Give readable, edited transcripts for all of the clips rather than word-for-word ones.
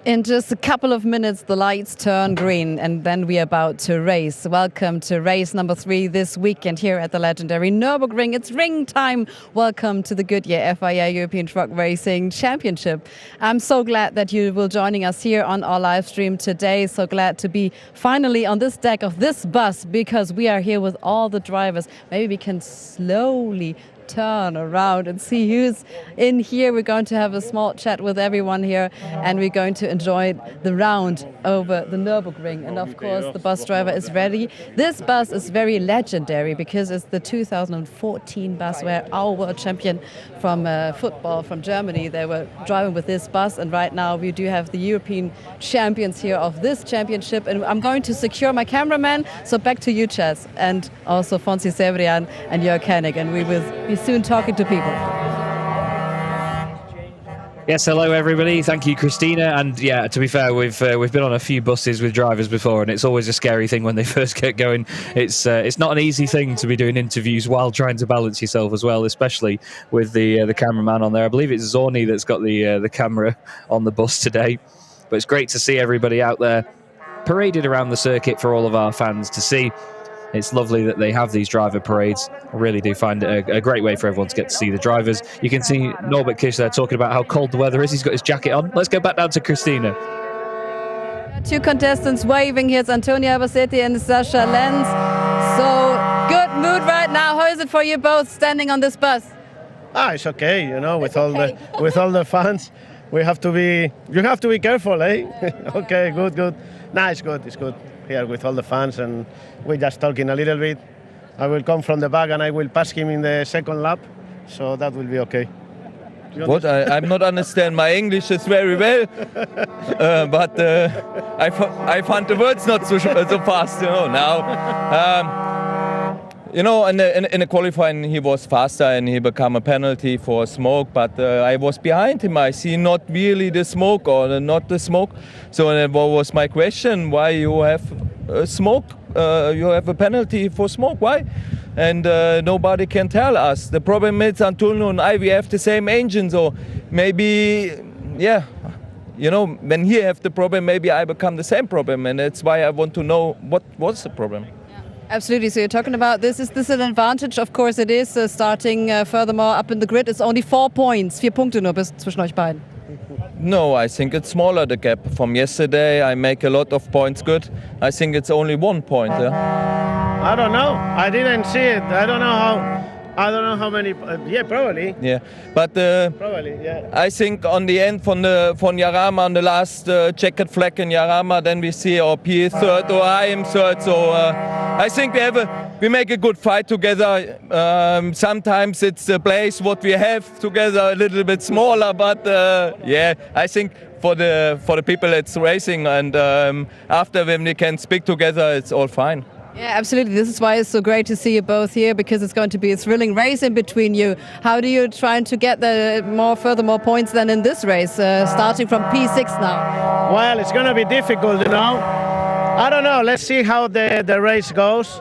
In just a couple of minutes, the lights turn green, and then we're about to race. Welcome to race number 3 this weekend here at the legendary Nürburgring. It's ring time. Welcome to the Goodyear FIA European Truck Racing Championship. I'm so glad that you will joining us here on our live stream today. So glad to be finally on this deck of this bus, because we are here with all the drivers. Maybe we can slowly turn around and see who's in here. We're going to have a small chat with everyone here, and we're going to enjoy the round over the Nürburgring. And of course, the bus driver is ready. This bus is very legendary because it's the 2014 bus where our world champion from football from Germany, they were driving with this bus. And right now we do have the European champions here of this championship. And I'm going to secure my cameraman. So back to you, Chaz, and also Fonsi Severian and Jörg Hennig, and we will be soon talking to people. Yes, hello everybody. Thank you, Christina. And yeah, to be fair, we've been on a few buses with drivers before, and it's always a scary thing when they first get going. It's not an easy thing to be doing interviews while trying to balance yourself as well, especially with the cameraman on there. I believe it's Zorni that's got the camera on the bus today. But it's great to see everybody out there paraded around the circuit for all of our fans to see. It's lovely that they have these driver parades. I really do find it a great way for everyone to get to see the drivers. You can see Norbert Kish there talking about how cold the weather is. He's got his jacket on. Let's go back down to Christina. Two contestants waving. Here's Antonia Albacete and Sasha Lenz. So good mood right now. How is it for you both standing on this bus? It's okay, you know, with all the fans. You have to be careful, eh? Okay, good. Nah, it's good here with all the fans, and we're just talking a little bit. I will come from the back and I will pass him in the second lap, so that will be okay. What? I'm not understand. My English is very well, but I find the words not so fast, you know, now. You know, in the qualifying he was faster and he became a penalty for smoke, but I was behind him. I see not really the smoke or not the smoke. So that was my question, why you have smoke? You have a penalty for smoke, why? And nobody can tell us. The problem is Antonio and I, we have the same engine, so maybe, yeah, you know, when he have the problem, maybe I become the same problem, and that's why I want to know what was the problem. Absolutely. So you're talking about this. Is this an advantage? Of course it is. Starting furthermore up in the grid, it's only 4 points. 4 Punkte nur bis zwischen euch beiden. No, I think it's smaller, the gap. From yesterday, I make a lot of points good. I think it's only 1 point. Yeah? I don't know. I didn't see it. I don't know how many. Yeah, probably. Yeah, but probably. Yeah. I think on the end from Jarama on the last checkered flag in Jarama, then we see P is third or I am third. So I think we make a good fight together. Sometimes it's the place what we have together a little bit smaller, but yeah, I think for the people it's racing, and after when we can speak together, it's all fine. Yeah, absolutely. This is why it's so great to see you both here, because it's going to be a thrilling race in between you. How do you try to get furthermore points than in this race, starting from P6 now? Well, it's going to be difficult, you know. I don't know. Let's see how the race goes.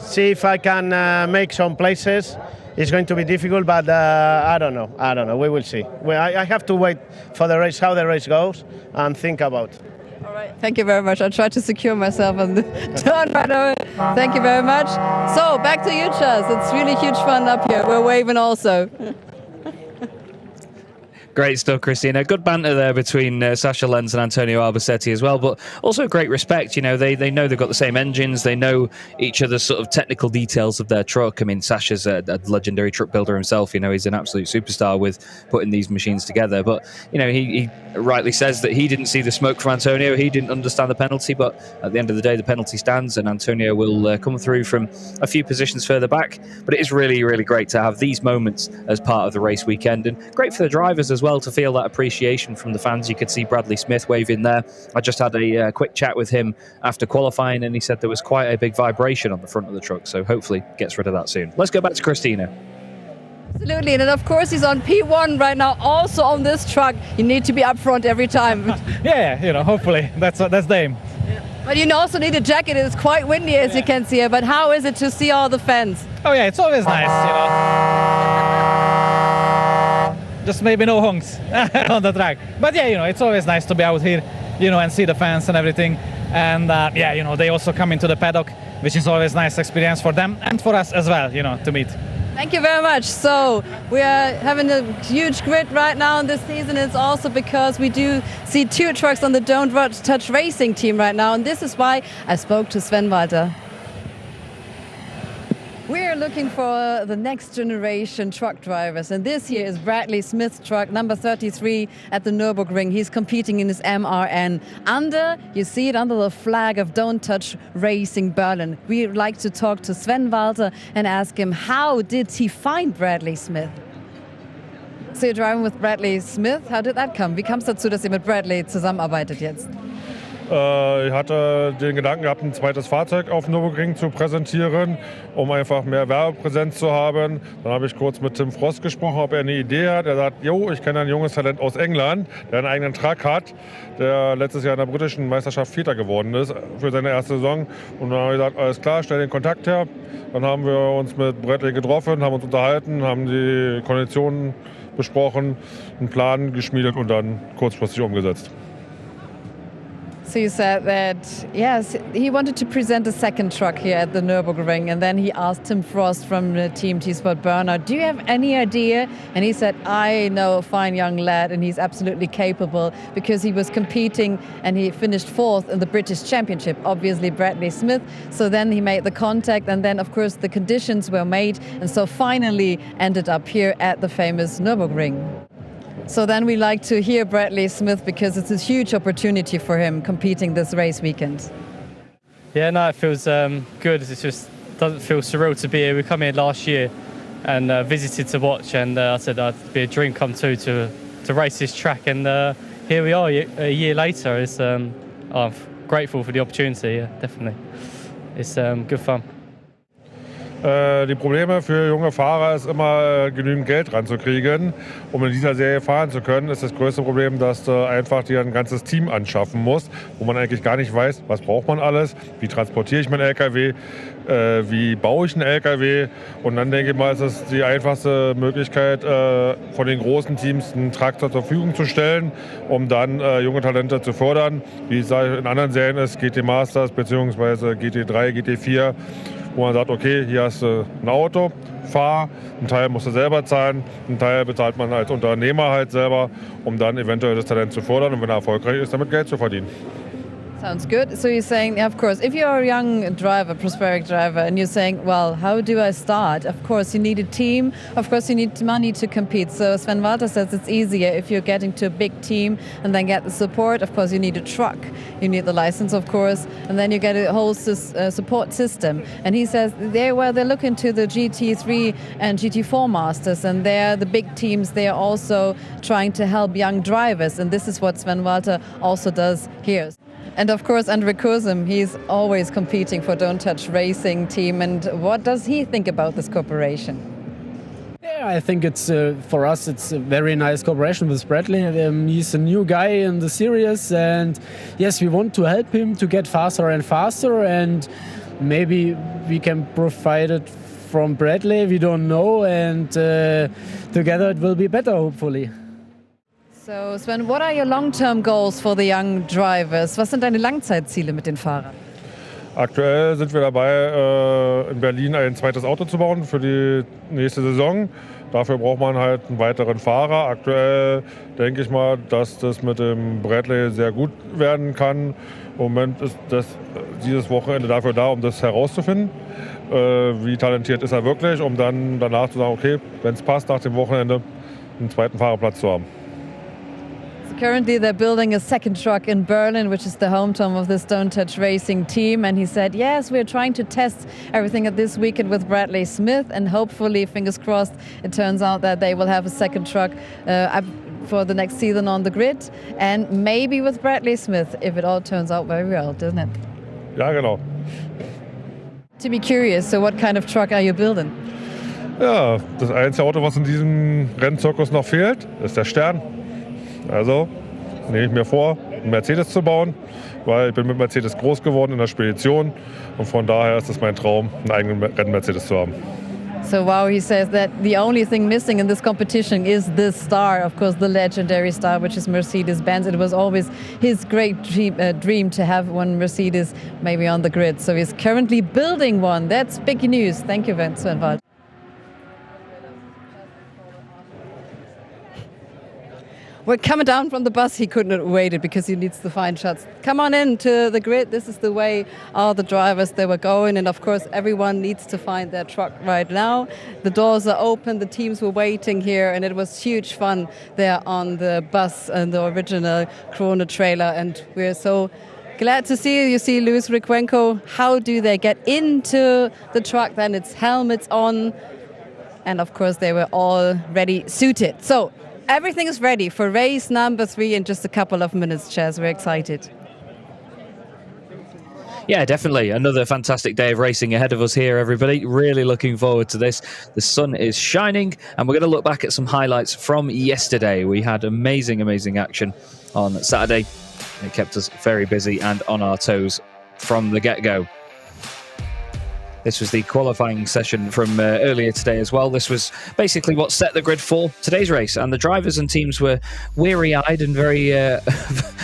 See if I can make some places. It's going to be difficult, but I don't know. We will see. I have to wait for the race, how the race goes, and think about it. All right, thank you very much. I'll try to secure myself on the turn right over. Thank you very much. So back to you, Chaz. It's really huge fun up here. We're waving also. Great stuff, Christina. Good banter there between Sasha Lenz and Antonio Albacete as well, but also great respect. You know, they know they've got the same engines. They know each other's sort of technical details of their truck. I mean, Sasha's a legendary truck builder himself. You know, he's an absolute superstar with putting these machines together. But, you know, he rightly says that he didn't see the smoke from Antonio. He didn't understand the penalty, but at the end of the day, the penalty stands, and Antonio will come through from a few positions further back. But it is really, really great to have these moments as part of the race weekend, and great for the drivers as well to feel that appreciation from the fans. You could see Bradley Smith waving there. I just had a quick chat with him after qualifying, and he said there was quite a big vibration on the front of the truck, so hopefully gets rid of that soon. Let's go back to Christina. Absolutely, and of course he's on P1 right now, also on this truck. You need to be up front every time. Yeah, you know, hopefully that's the aim. But you also need a jacket. It's quite windy, as you can see here. But how is it to see all the fans? Oh yeah, it's always nice, you know. Just maybe no honks on the track. But yeah, you know, it's always nice to be out here and see the fans and everything. And they also come into the paddock, which is always a nice experience for them and for us as well, to meet. Thank you very much. So we are having a huge grid right now in this season. It's also because we do see 2 trucks on the Don't Touch Racing team right now. And this is why I spoke to Sven Walter. We're looking for the next generation truck drivers, and this here is Bradley Smith's truck, number 33 at the Nürburgring. He's competing in his MRN. You see it under the flag of Don't Touch Racing Berlin. We'd like to talk to Sven Walter and ask him, how did he find Bradley Smith? So you're driving with Bradley Smith. How did that come? Wie kam es dazu, dass ihr mit Bradley zusammenarbeitet jetzt? Ich hatte den Gedanken gehabt, ein zweites Fahrzeug auf Nürburgring zu präsentieren, um einfach mehr Werbepräsenz zu haben. Dann habe ich kurz mit Tim Frost gesprochen, ob er eine Idee hat. Er sagt, jo, ich kenne ein junges Talent aus England, der einen eigenen Truck hat, der letztes Jahr in der britischen Meisterschaft Vierter geworden ist für seine erste Saison. Und dann habe ich gesagt, alles klar, stell den Kontakt her. Dann haben wir uns mit Bradley getroffen, haben uns unterhalten, haben die Konditionen besprochen, einen Plan geschmiedet und dann kurzfristig umgesetzt. So you said that, yes, he wanted to present a second truck here at the Nürburgring, and then he asked Tim Frost from the team T-Sport Burner, do you have any idea? And he said, I know a fine young lad, and he's absolutely capable, because he was competing and he finished 4th in the British Championship, obviously Bradley Smith. So then he made the contact, and then of course the conditions were made, and so finally ended up here at the famous Nürburgring. So then we like to hear Bradley Smith, because it's a huge opportunity for him competing this race weekend. Yeah, no, it feels good. It just doesn't feel surreal to be here. We come here last year and visited to watch, and I said it'd be a dream come true to race this track, and here we are a year later. It's I'm grateful for the opportunity. Yeah, definitely. It's good fun. Die Probleme für junge Fahrer ist immer, genügend Geld ranzukriegen. Um in dieser Serie fahren zu können, ist das größte Problem, dass du einfach dir ein ganzes Team anschaffen musst, wo man eigentlich gar nicht weiß, was braucht man alles, wie transportiere ich meinen LKW, wie baue ich einen LKW. Und dann denke ich mal, ist es die einfachste Möglichkeit, von den großen Teams einen Traktor zur Verfügung zu stellen, um dann junge Talente zu fördern. Wie es in anderen Serien ist, GT Masters bzw. GT3, GT4, wo man sagt, okay, hier hast du ein Auto, fahr, einen Teil musst du selber zahlen, einen Teil bezahlt man als Unternehmer halt selber, um dann eventuell das Talent zu fördern und wenn er erfolgreich ist, damit Geld zu verdienen. Sounds good. So you're saying, of course, if you're a young driver, prospering driver, and you're saying, well, how do I start? Of course, you need a team. Of course, you need money to compete. So Sven Walter says it's easier if you're getting to a big team and then get the support. Of course, you need a truck. You need the license, of course, and then you get a whole support system. And he says they're looking to the GT3 and GT4 masters, and they're the big teams. They are also trying to help young drivers, and this is what Sven Walter also does here. And of course, Andre Kozum, he's always competing for Don't Touch Racing team. And what does he think about this cooperation? Yeah, I think it's for us it's a very nice cooperation with Bradley. He's a new guy in the series, and yes, we want to help him to get faster and faster, and maybe we can provide it from Bradley. We don't know, and together it will be better, hopefully. So Sven, what are your long-term goals for the young drivers? Was sind deine Langzeitziele mit den Fahrern? Aktuell sind wir dabei, in Berlin ein zweites Auto zu bauen für die nächste Saison. Dafür braucht man halt einen weiteren Fahrer. Aktuell denke ich mal, dass das mit dem Bradley sehr gut werden kann. Im Moment ist dieses Wochenende dafür da, um das herauszufinden. Wie talentiert ist er wirklich, um dann danach zu sagen, okay, wenn es passt, nach dem Wochenende einen zweiten Fahrerplatz zu haben. Currently, they're building a second truck in Berlin, which is the hometown of this Don't Touch Racing team. And he said, yes, we're trying to test everything at this weekend with Bradley Smith. And hopefully, fingers crossed, it turns out that they will have a second truck for the next season on the grid. And maybe with Bradley Smith, if it all turns out very well, doesn't it? Ja, genau. To be curious, so what kind of truck are you building? Ja, das einzige Auto, was in diesem Rennzirkus noch fehlt, ist der Stern. Also nehme ich mir vor, einen Mercedes zu bauen, weil ich bin mit Mercedes groß geworden in der Spedition und von daher ist es mein Traum, einen eigenen Renn-Mercedes zu haben. So wow, he says that the only thing missing in this competition is this star, of course, the legendary star, which is Mercedes-Benz. It was always his great dream to have one Mercedes maybe on the grid. So he's currently building one. That's big news. Thank you, Sven Wald. We're coming down from the bus. He couldn't have waited because he needs to find shots. Come on in to the grid. This is the way all the drivers they were going. And of course, everyone needs to find their truck right now. The doors are open. The teams were waiting here. And it was huge fun there on the bus and the original Krone trailer. And we're so glad to see you. You see Luis Requenco. How do they get into the truck? Then it's helmets on. And of course, they were all ready, suited. So everything is ready for race number 3 in just a couple of minutes, Chaz. We're excited. Yeah, definitely. Another fantastic day of racing ahead of us here, everybody. Really looking forward to this. The sun is shining, and we're going to look back at some highlights from yesterday. We had amazing action on Saturday. It kept us very busy and on our toes from the get-go. This was the qualifying session from earlier today as well. This was basically what set the grid for today's race, and the drivers and teams were weary-eyed and very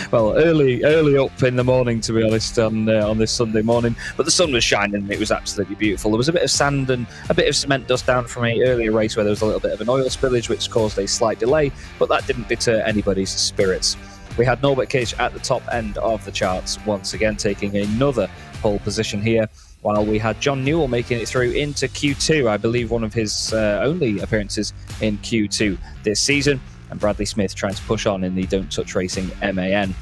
well early up in the morning, to be honest, on this Sunday morning. But the sun was shining and it was absolutely beautiful. There was a bit of sand and a bit of cement dust down from an earlier race where there was a little bit of an oil spillage, which caused a slight delay, but that didn't deter anybody's spirits. We had Norbert Kish at the top end of the charts once again, taking another pole position here, while we had John Newell making it through into Q2, I believe one of his only appearances in Q2 this season, and Bradley Smith trying to push on in the Don't Touch Racing MAN.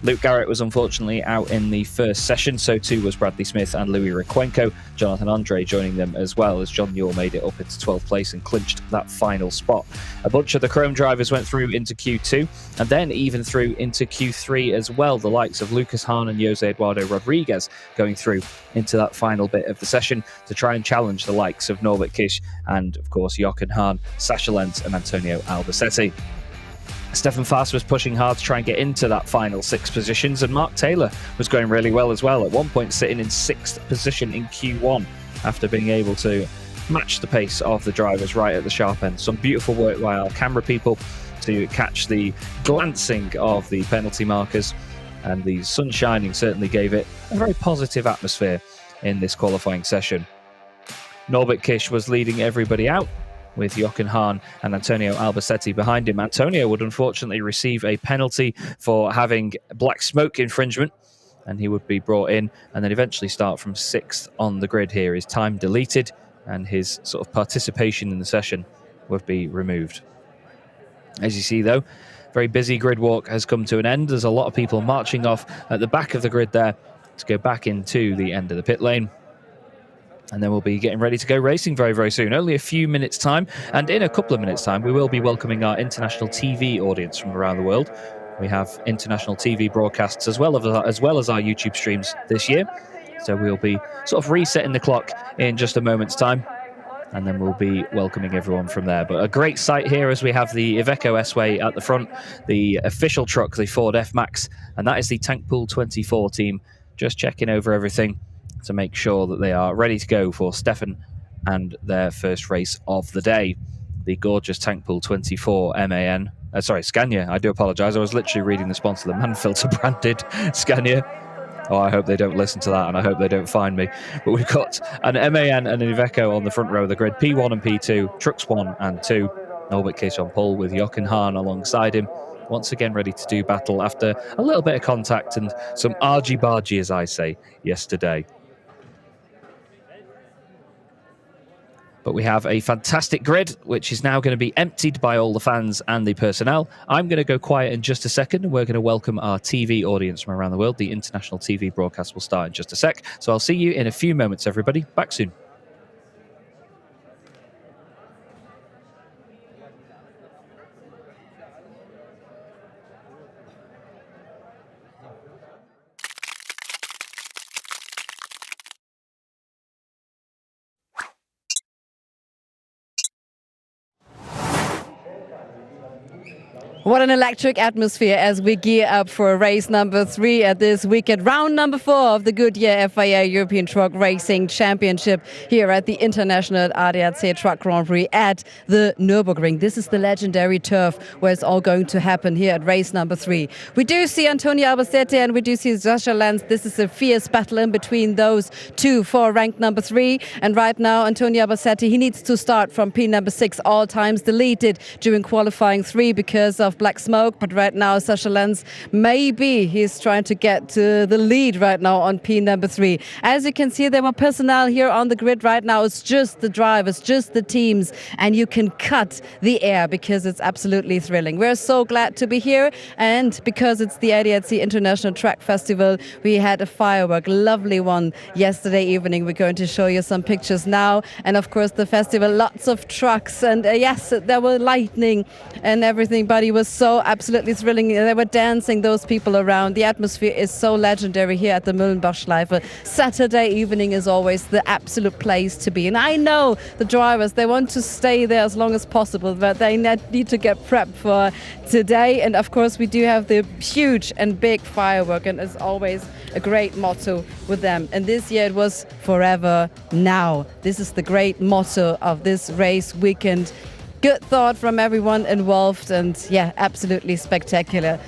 Luke Garrett was unfortunately out in the first session, so too was Bradley Smith and Louis Requenco. Jonathan Andre joining them as well, as John Newell made it up into 12th place and clinched that final spot. A bunch of the Chrome drivers went through into Q2 and then even through into Q3 as well. The likes of Lucas Hahn and Jose Eduardo Rodriguez going through into that final bit of the session to try and challenge the likes of Norbert Kish and, of course, Jochen Hahn, Sascha Lenz and Antonio Albacete. Stefan Faas was pushing hard to try and get into that final 6 positions, and Mark Taylor was going really well as well, at one point sitting in 6th position in Q1 after being able to match the pace of the drivers right at the sharp end. Some beautiful work by our camera people to catch the glancing of the penalty markers, and the sun shining certainly gave it a very positive atmosphere in this qualifying session. Norbert Kish was leading everybody out, with Jochen Hahn and Antonio Albacete behind him. Antonio would unfortunately receive a penalty for having black smoke infringement, and he would be brought in and then eventually start from 6th on the grid here. His time deleted and his sort of participation in the session would be removed. As you see, though, very busy grid walk has come to an end. There's a lot of people marching off at the back of the grid there to go back into the end of the pit lane. And then we'll be getting ready to go racing very, very soon. Only a few minutes' time. And in a couple of minutes' time, we will be welcoming our international TV audience from around the world. We have international TV broadcasts as well as our YouTube streams this year. So we'll be sort of resetting the clock in just a moment's time. And then we'll be welcoming everyone from there. But a great sight here as we have the Iveco S-Way at the front, the official truck, the Ford F-Max. And that is the Tankpool 24 team, just checking over everything to make sure that they are ready to go for Stefan and their first race of the day. The gorgeous Tankpool 24 MAN. Scania. I do apologise. I was literally reading the sponsor, the Manfilter branded Scania. Oh, I hope they don't listen to that, and I hope they don't find me. But we've got an MAN and an Iveco on the front row of the grid. P1 and P2, trucks 1 and 2. Norbert Kish on pole with Jochen Hahn alongside him. Once again ready to do battle after a little bit of contact and some argy-bargy, as I say, yesterday. But we have a fantastic grid, which is now going to be emptied by all the fans and the personnel. I'm going to go quiet in just a second, and we're going to welcome our TV audience from around the world. The international TV broadcast will start in just a sec. So I'll see you in a few moments, everybody. Back soon. What an electric atmosphere as we gear up for race number 3 at this weekend, round number 4 of the Goodyear FIA European Truck Racing Championship here at the International ADAC Truck-Grand-Prix at the Nürburgring. This is the legendary turf where it's all going to happen here at race number 3. We do see Antonio Albacete and we do see Sascha Lenz. This is a fierce battle in between those two for rank number 3. And right now, Antonio Albacete, he needs to start from P number 6, all times deleted during qualifying 3 because of black smoke. But right now, Sascha Lenz, maybe he's trying to get to the lead right now on P number 3. As you can see, there were personnel here on the grid right now. It's just the drivers, just the teams, and you can cut the air because it's absolutely thrilling. We're so glad to be here, and because it's the ADAC International Track Festival, we had a firework, lovely one yesterday evening. We're going to show you some pictures now, and of course the festival, lots of trucks, and yes, there were lightning and everything, but it was so absolutely thrilling. They were dancing, those people around. The atmosphere is so legendary here at the Müllenbach-Schleife. Saturday evening is always the absolute place to be, and I know the drivers, they want to stay there as long as possible, but they need to get prepped for today. And of course we do have the huge and big firework, and it's always a great motto with them, and this year it was forever now. This is the great motto of this race weekend. Good thought from everyone involved, and yeah, absolutely spectacular.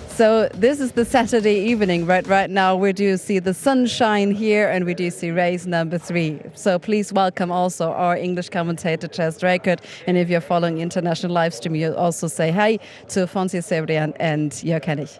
So this is the Saturday evening. Right now we do see the sunshine here, and we do see race number 3. So please welcome also our English commentator Chaz Draycott, and if you're following international live stream, you'll also say hi to Fonsi Cebrian and Jörg Hennig.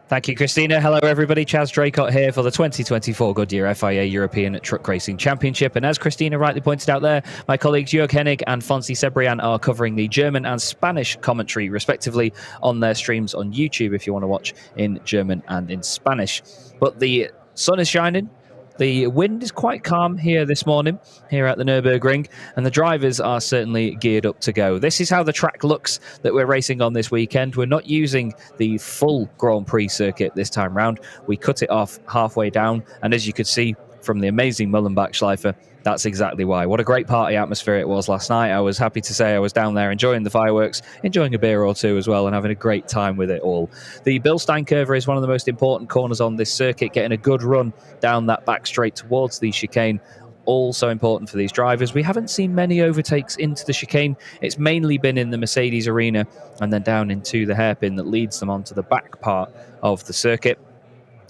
Thank you, Christina. Hello, everybody. Chaz Draycott here for the 2024 Goodyear FIA European Truck Racing Championship. And as Christina rightly pointed out there, my colleagues Jörg Hennig and Fonsi Cebrian are covering the German and Spanish commentary, respectively, on their streams on YouTube if you want to watch in German and in Spanish. But the sun is shining. The wind is quite calm here this morning, here at the Nürburgring, and the drivers are certainly geared up to go. This is how the track looks that we're racing on this weekend. We're not using the full Grand Prix circuit this time round. We cut it off halfway down, and as you could see from the amazing Müllenbach-Schleife, that's exactly why. What a great party atmosphere it was last night. I was happy to say I was down there enjoying the fireworks, enjoying a beer or two as well, and having a great time with it all. The Bilstein Curve is one of the most important corners on this circuit, getting a good run down that back straight towards the chicane. Also important for these drivers. We haven't seen many overtakes into the chicane. It's mainly been in the Mercedes arena and then down into the hairpin that leads them onto the back part of the circuit.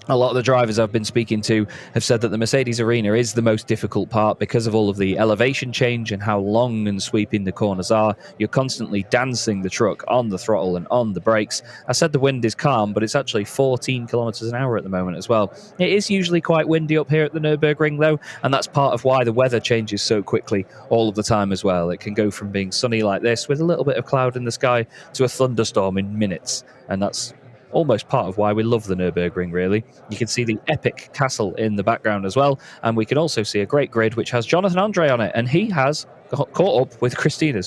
A lot of the drivers I've been speaking to have said that the Mercedes arena is the most difficult part because of all of the elevation change and how long and sweeping the corners are. You're constantly dancing the truck on the throttle and on the brakes. I said the wind is calm, but it's actually 14 kilometers an hour at the moment as well. It is usually quite windy up here at the Nürburgring though, and that's part of why the weather changes so quickly all of the time as well. It can go from being sunny like this with a little bit of cloud in the sky to a thunderstorm in minutes, and that's almost part of why we love the Nürburgring, really. You can see the epic castle in the background as well, and we can also see a great grid which has Jonathan Andre on it, and he has caught up with Christina,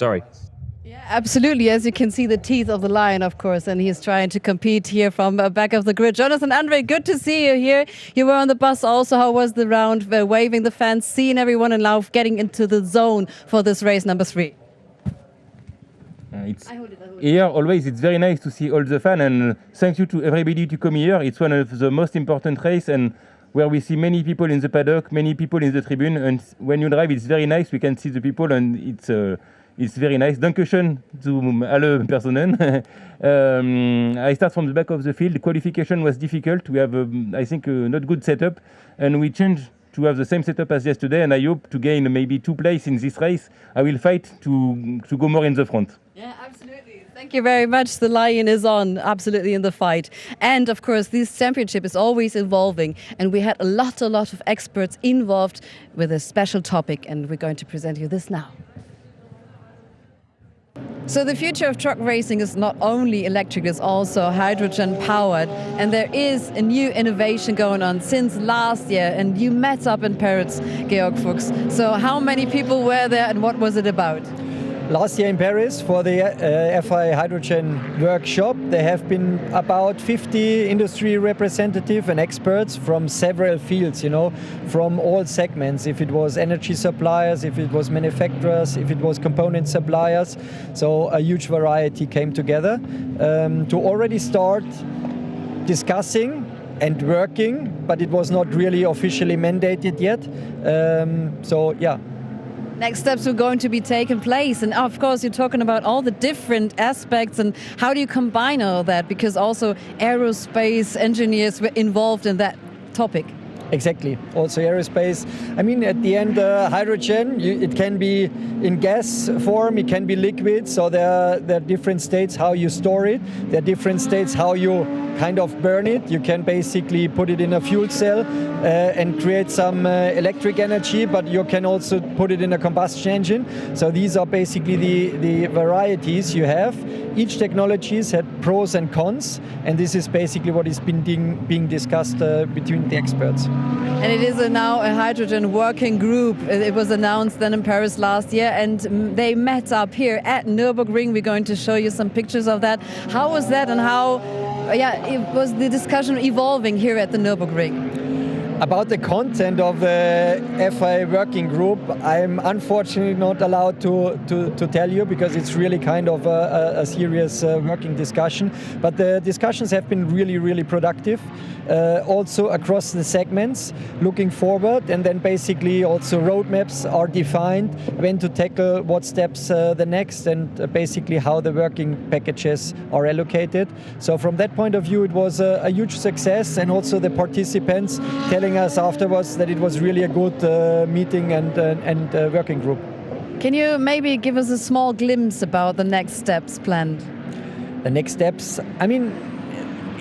Yeah, absolutely. As you can see, the teeth of the lion, of course, and he's trying to compete here from back of the grid. Jonathan Andre, good to see you here. You were on the bus also. How was the round? Waving the fans, seeing everyone, and now getting into the zone for this race number 3. Here, always, it's very nice to see all the fans, and thank you to everybody to come here. It's one of the most important races, and where we see many people in the paddock, many people in the tribune, and when you drive, it's very nice. We can see the people, and it's very nice. Dankeschön zu alle Personen. I start from the back of the field. The qualification was difficult. We have, I think, not good setup, and we changed to have the same setup as yesterday, and I hope to gain maybe 2 places in this race. I will fight to go more in the front. Yeah, absolutely. Thank you very much. The lion is on, absolutely, in the fight. And of course, this championship is always evolving, and we had a lot of experts involved with a special topic, and we're going to present you this now. So the future of truck racing is not only electric, it's also hydrogen powered, and there is a new innovation going on since last year, and you met up in Paris, Georg Fuchs. So how many people were there and what was it about? last year in Paris for the FIA Hydrogen workshop. There have been about 50 industry representatives and experts from several fields, from all segments. If it was energy suppliers, if it was manufacturers, if it was component suppliers. So a huge variety came together to already start discussing and working, but it was not really officially mandated yet. Next steps are going to be taking place, and of course you're talking about all the different aspects and how do you combine all that, because also aerospace engineers were involved in that topic. Exactly. Also aerospace. I mean, at the end, hydrogen, it can be in gas form, it can be liquid. So there are different states how you store it. There are different states how you kind of burn it. You can basically put it in a fuel cell and create some electric energy, but you can also put it in a combustion engine. So these are basically the varieties you have. Each technology has had pros and cons, and this is basically what is being discussed between the experts. And it is now a hydrogen working group. It was announced then in Paris last year, and they met up here at Nürburgring. We're going to show you some pictures of that. How was that, and how it was the discussion evolving here at the Nürburgring? About the content of the FIA working group, I'm unfortunately not allowed to tell you, because it's really kind of a serious working discussion. But the discussions have been really, really productive, also across the segments, looking forward, and then basically also roadmaps are defined, when to tackle what steps the next, and basically how the working packages are allocated. So from that point of view, it was a huge success, and also the participants telling us afterwards that it was really a good meeting and working group. Can you maybe give us a small glimpse about the next steps planned? The next steps, I mean,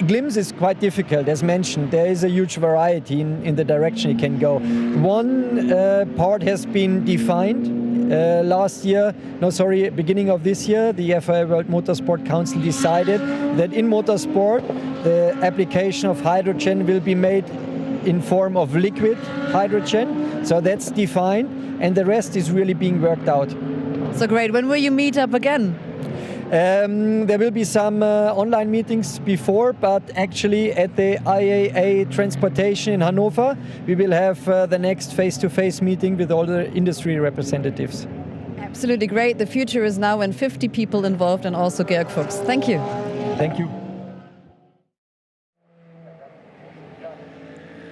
glimpse is quite difficult. As mentioned, there is a huge variety in the direction it can go. One part has been defined. Beginning of this year, the FIA World Motorsport Council decided that in motorsport, the application of hydrogen will be made in form of liquid hydrogen. So that's defined, and the rest is really being worked out. So great. When will you meet up again? There will be some online meetings before, but actually at the IAA Transportation in Hanover, we will have the next face-to-face meeting with all the industry representatives. Absolutely great. The future is now, and 50 people involved, and also Georg Fuchs. Thank you. Thank you.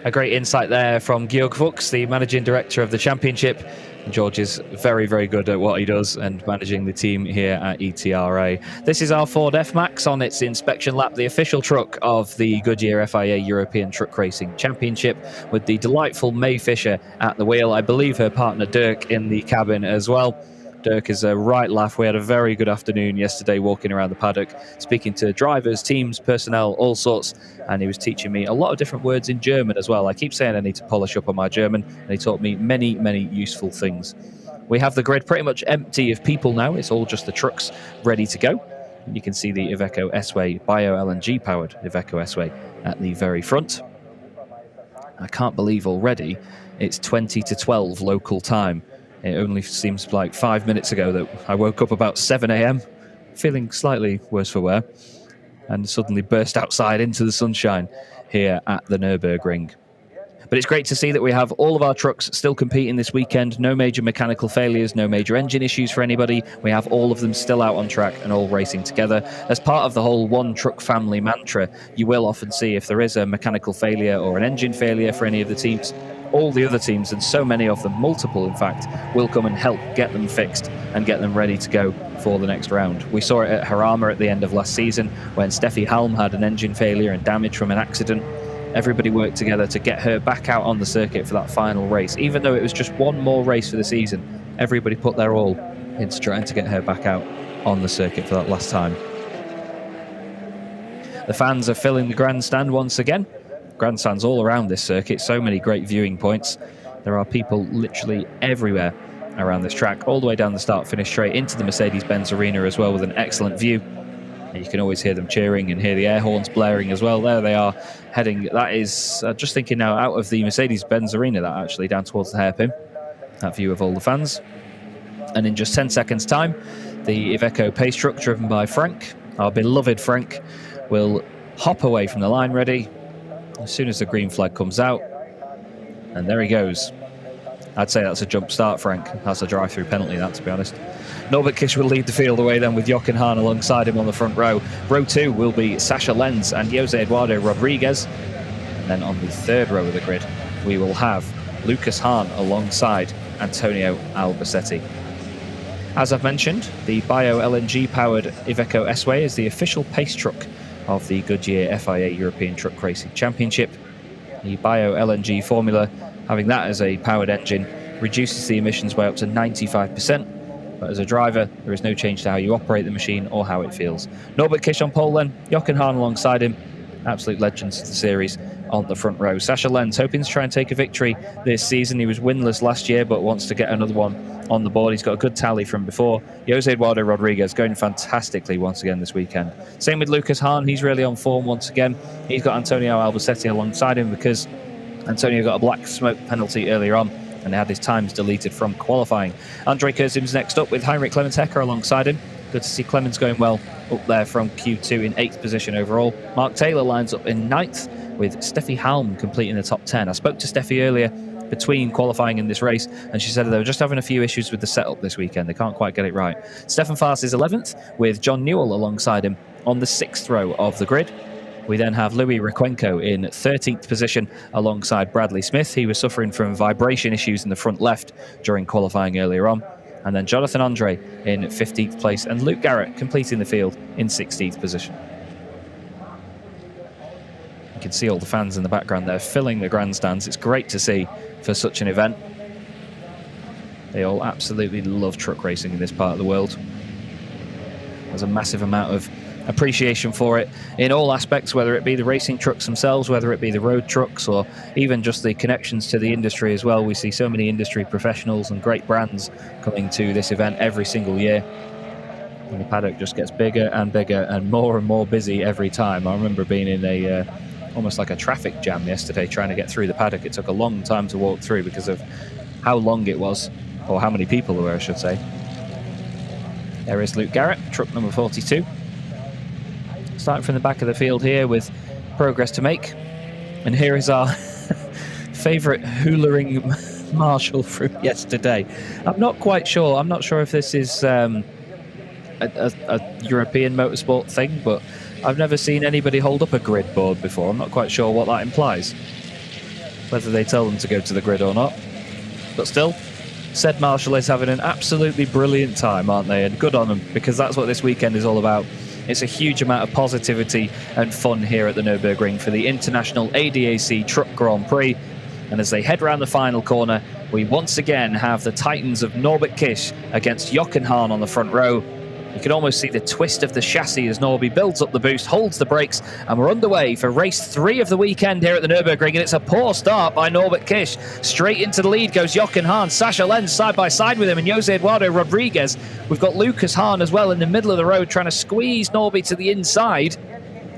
A great insight there from Georg Fuchs, the managing director of the championship. George is very, very good at what he does and managing the team here at ETRA. This is our Ford F-Max on its inspection lap, the official truck of the Goodyear FIA European Truck Racing Championship, with the delightful May Fisher at the wheel. I believe her partner Dirk in the cabin as well. Dirk is a right laugh. We had a very good afternoon yesterday walking around the paddock, speaking to drivers, teams, personnel, all sorts, and he was teaching me a lot of different words in German as well. I keep saying I need to polish up on my German, and he taught me many, many useful things. We have the grid pretty much empty of people now. It's all just the trucks ready to go. And you can see the Iveco S-Way, bio-LNG powered Iveco S-Way at the very front. I can't believe already it's 20 to 12 local time. It only seems like 5 minutes ago that I woke up about 7 a.m, feeling slightly worse for wear, and suddenly burst outside into the sunshine here at the Nürburgring. But it's great to see that we have all of our trucks still competing this weekend. No major mechanical failures, no major engine issues for anybody. We have all of them still out on track and all racing together. As part of the whole one truck family mantra, you will often see if there is a mechanical failure or an engine failure for any of the teams, all the other teams, and so many of them, multiple in fact, will come and help get them fixed and get them ready to go for the next round. We saw it at Harama at the end of last season when Steffi Halm had an engine failure and damage from an accident. Everybody worked together to get her back out on the circuit for that final race. Even though it was just one more race for the season, everybody put their all into trying to get her back out on the circuit for that last time. The fans are filling the grandstand once again. Grandstands all around this circuit, so many great viewing points. There are people literally everywhere around this track, all the way down the start-finish straight into the Mercedes-Benz Arena as well, with an excellent view. And you can always hear them cheering and hear the air horns blaring as well. There they are heading. That is, just thinking now, out of the Mercedes-Benz Arena, that actually down towards the hairpin. That view of all the fans. And in just 10 seconds time, the Iveco pace truck driven by Frank, our beloved Frank, will hop away from the line ready as soon as the green flag comes out. And there he goes. I'd say that's a jump start, Frank. That's a drive-through penalty, that, to be honest. Norbert Kish will lead the field away then with Jochen Hahn alongside him on the front row. Row 2 will be Sasha Lenz and Jose Eduardo Rodriguez. And then on the third row of the grid, we will have Lucas Hahn alongside Antonio Albacete. As I've mentioned, the bio-LNG-powered Iveco S-Way is the official pace truck of the Goodyear FIA European Truck Racing Championship. The bio-LNG formula, having that as a powered engine, reduces the emissions by up to 95%. But as a driver, there is no change to how you operate the machine or how it feels. Norbert Kish on pole then, Jochen Hahn alongside him. Absolute legends of the series on the front row. Sasha Lenz hoping to try and take a victory this season. He was winless last year, but wants to get another one on the board. He's got a good tally from before. Jose Eduardo Rodriguez going fantastically once again this weekend. Same with Lucas Hahn. He's really on form once again. He's got Antonio Albacete alongside him because Antonio got a black smoke penalty earlier on and had his times deleted from qualifying. Andre Kurzim's next up with Heinrich Clemens Hecker alongside him. Good to see Clemens going well up there from Q2 in 8th position overall. Mark Taylor lines up in 9th with Steffi Halm completing the top 10. I spoke to Steffi earlier between qualifying in this race, and she said they were just having a few issues with the setup this weekend. They can't quite get it right. Stefan Faas is 11th with John Newell alongside him on the 6th row of the grid. We then have Louis Requenco in 13th position alongside Bradley Smith. He was suffering from vibration issues in the front left during qualifying earlier on. And then Jonathan Andre in 15th place and Luke Garrett completing the field in 16th position. You can see all the fans in the background there filling the grandstands. It's great to see for such an event. They all absolutely love truck racing in this part of the world. There's a massive amount of appreciation for it in all aspects, whether it be the racing trucks themselves, whether it be the road trucks, or even just the connections to the industry as well. We see so many industry professionals and great brands coming to this event every single year. And the paddock just gets bigger and bigger and more busy every time. I remember being in a almost like a traffic jam yesterday trying to get through the paddock. It took a long time to walk through because of how long it was, or how many people there were, I should say. There is Luke Garrett, truck number 42. Starting from the back of the field here with progress to make. And here is our favourite hula-ring marshal from yesterday. I'm not quite sure. I'm not sure if this is a European motorsport thing, but I've never seen anybody hold up a grid board before. I'm not quite sure what that implies, whether they tell them to go to the grid or not. But still, said marshal is having an absolutely brilliant time, aren't they? And good on them, because that's what this weekend is all about. It's a huge amount of positivity and fun here at the Nürburgring for the International ADAC Truck-Grand-Prix. And as they head round the final corner, we once again have the titans of Norbert Kish against Jochen Hahn on the front row. You can almost see the twist of the chassis as Norby builds up the boost, holds the brakes, and we're underway for race 3 of the weekend here at the Nürburgring, and it's a poor start by Norbert Kish. Straight into the lead goes Jochen Hahn, Sasha Lenz side by side with him, and Jose Eduardo Rodriguez. We've got Lucas Hahn as well in the middle of the road trying to squeeze Norby to the inside.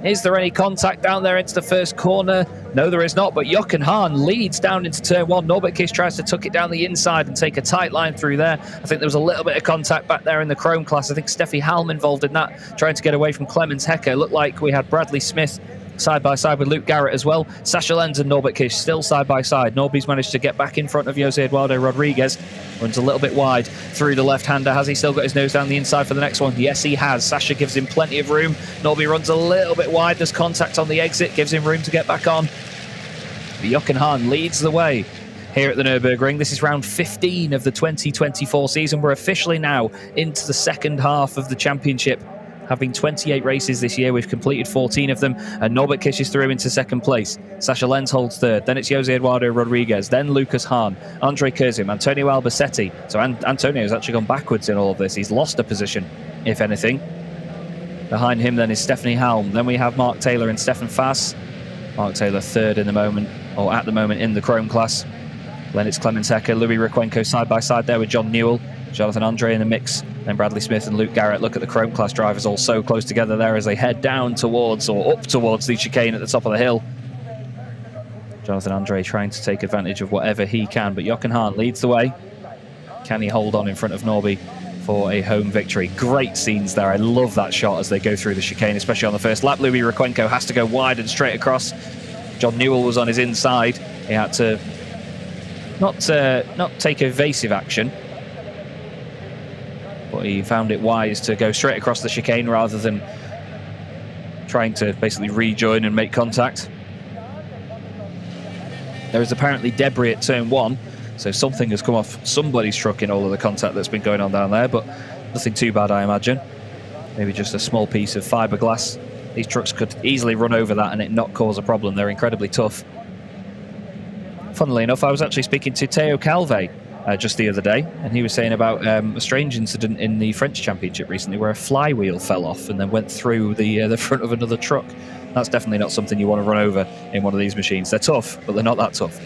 Is there any contact down there into the first corner? No, there is not, but Jochen Hahn leads down into turn 1. Norbert Kish tries to tuck it down the inside and take a tight line through there. I think there was a little bit of contact back there in the Chrome class. I think Steffi Halm involved in that, trying to get away from Clemens Hecker. Looked like we had Bradley Smith side by side with Luke Garrett as well. Sasha Lenz and Norbert Kish still side by side. Norby's managed to get back in front of Jose Eduardo Rodriguez. Runs a little bit wide through the left-hander. Has he still got his nose down the inside for the next one? Yes, he has. Sasha gives him plenty of room. Norby runs a little bit wide. There's contact on the exit. Gives him room to get back on. But Jochen Hahn leads the way here at the Nürburgring. This is round 15 of the 2024 season. We're officially now into the second half of the championship. Have been 28 races this year. We've completed 14 of them, and Norbert Kish is through into second place. Sasha Lenz holds third. Then it's Jose Eduardo Rodriguez. Then Lucas Hahn, Andre Kurzim, Antonio Albacete. So Antonio's actually gone backwards in all of this. He's lost a position, if anything. Behind him then is Stephanie Halm. Then we have Mark Taylor and Stefan Faas. Mark Taylor third in the moment, or at the moment in the Chrome class. Then it's Clemens Hecker, Louis Requenco side by side there with John Newell. Jonathan Andre in the mix, then Bradley Smith and Luke Garrett. Look at the Chrome class drivers all so close together there as they head down towards, or up towards, the chicane at the top of the hill. Jonathan Andre trying to take advantage of whatever he can, but Jochen Hahn leads the way. Can he hold on in front of Norby for a home victory? Great scenes there. I love that shot as they go through the chicane, especially on the first lap. Louis Requenco has to go wide and straight across. John Newell was on his inside. He had to not take evasive action, but he found it wise to go straight across the chicane rather than trying to basically rejoin and make contact. There is apparently debris at turn 1, so something has come off somebody's truck in all of the contact that's been going on down there, but nothing too bad, I imagine. Maybe just a small piece of fiberglass. These trucks could easily run over that and it not cause a problem. They're incredibly tough. Funnily enough, I was actually speaking to Theo Calvé just the other day, and he was saying about a strange incident in the French Championship recently where a flywheel fell off and then went through the front of another truck. That's definitely not something you want to run over in one of these machines. They're tough, but they're not that tough.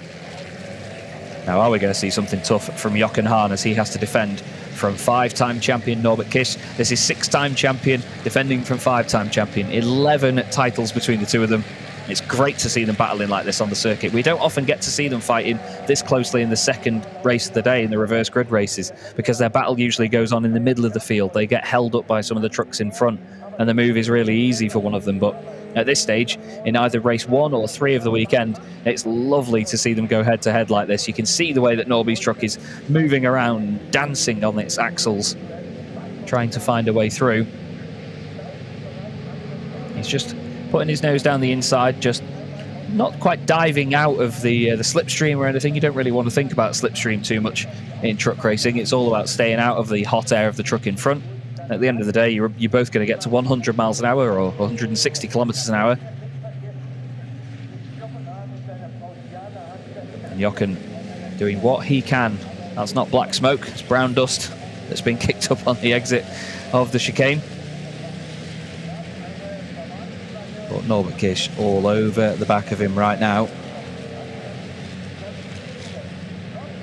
Now, are we going to see something tough from Jochen Hahn as he has to defend from 5-time champion Norbert Kiss? This is 6-time champion defending from 5-time champion. 11 titles between the two of them. It's great to see them battling like this on the circuit. We don't often get to see them fighting this closely in the second race of the day in the reverse grid races, because their battle usually goes on in the middle of the field. They get held up by some of the trucks in front, and the move is really easy for one of them. But at this stage, in either race 1 or 3 of the weekend, it's lovely to see them go head-to-head like this. You can see the way that Norby's truck is moving around, dancing on its axles, trying to find a way through. He's just putting his nose down the inside, just not quite diving out of the slipstream or anything. You don't really want to think about slipstream too much in truck racing. It's all about staying out of the hot air of the truck in front. At the end of the day, you're both going to get to 100 miles an hour or 160 kilometers an hour. And Jochen doing what he can. That's not black smoke, it's brown dust that's been kicked up on the exit of the chicane. But Norbert Kiss all over the back of him right now.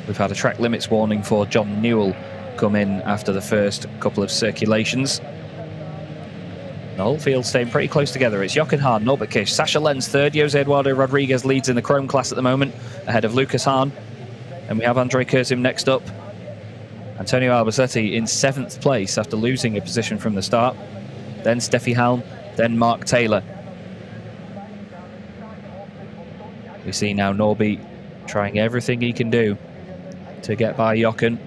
We've had a track limits warning for John Newell come in after the first couple of circulations. The whole field staying pretty close together. It's Jochen Hahn, Norbert Kiss, Sasha Lenz third. Jose Eduardo Rodriguez leads in the Chrome class at the moment, ahead of Lucas Hahn. And we have Andre Kurzim next up. Antonio Albacetti in 7th place after losing a position from the start. Then Steffi Halm, then Mark Taylor. We see now Norby trying everything he can do to get by Jochen.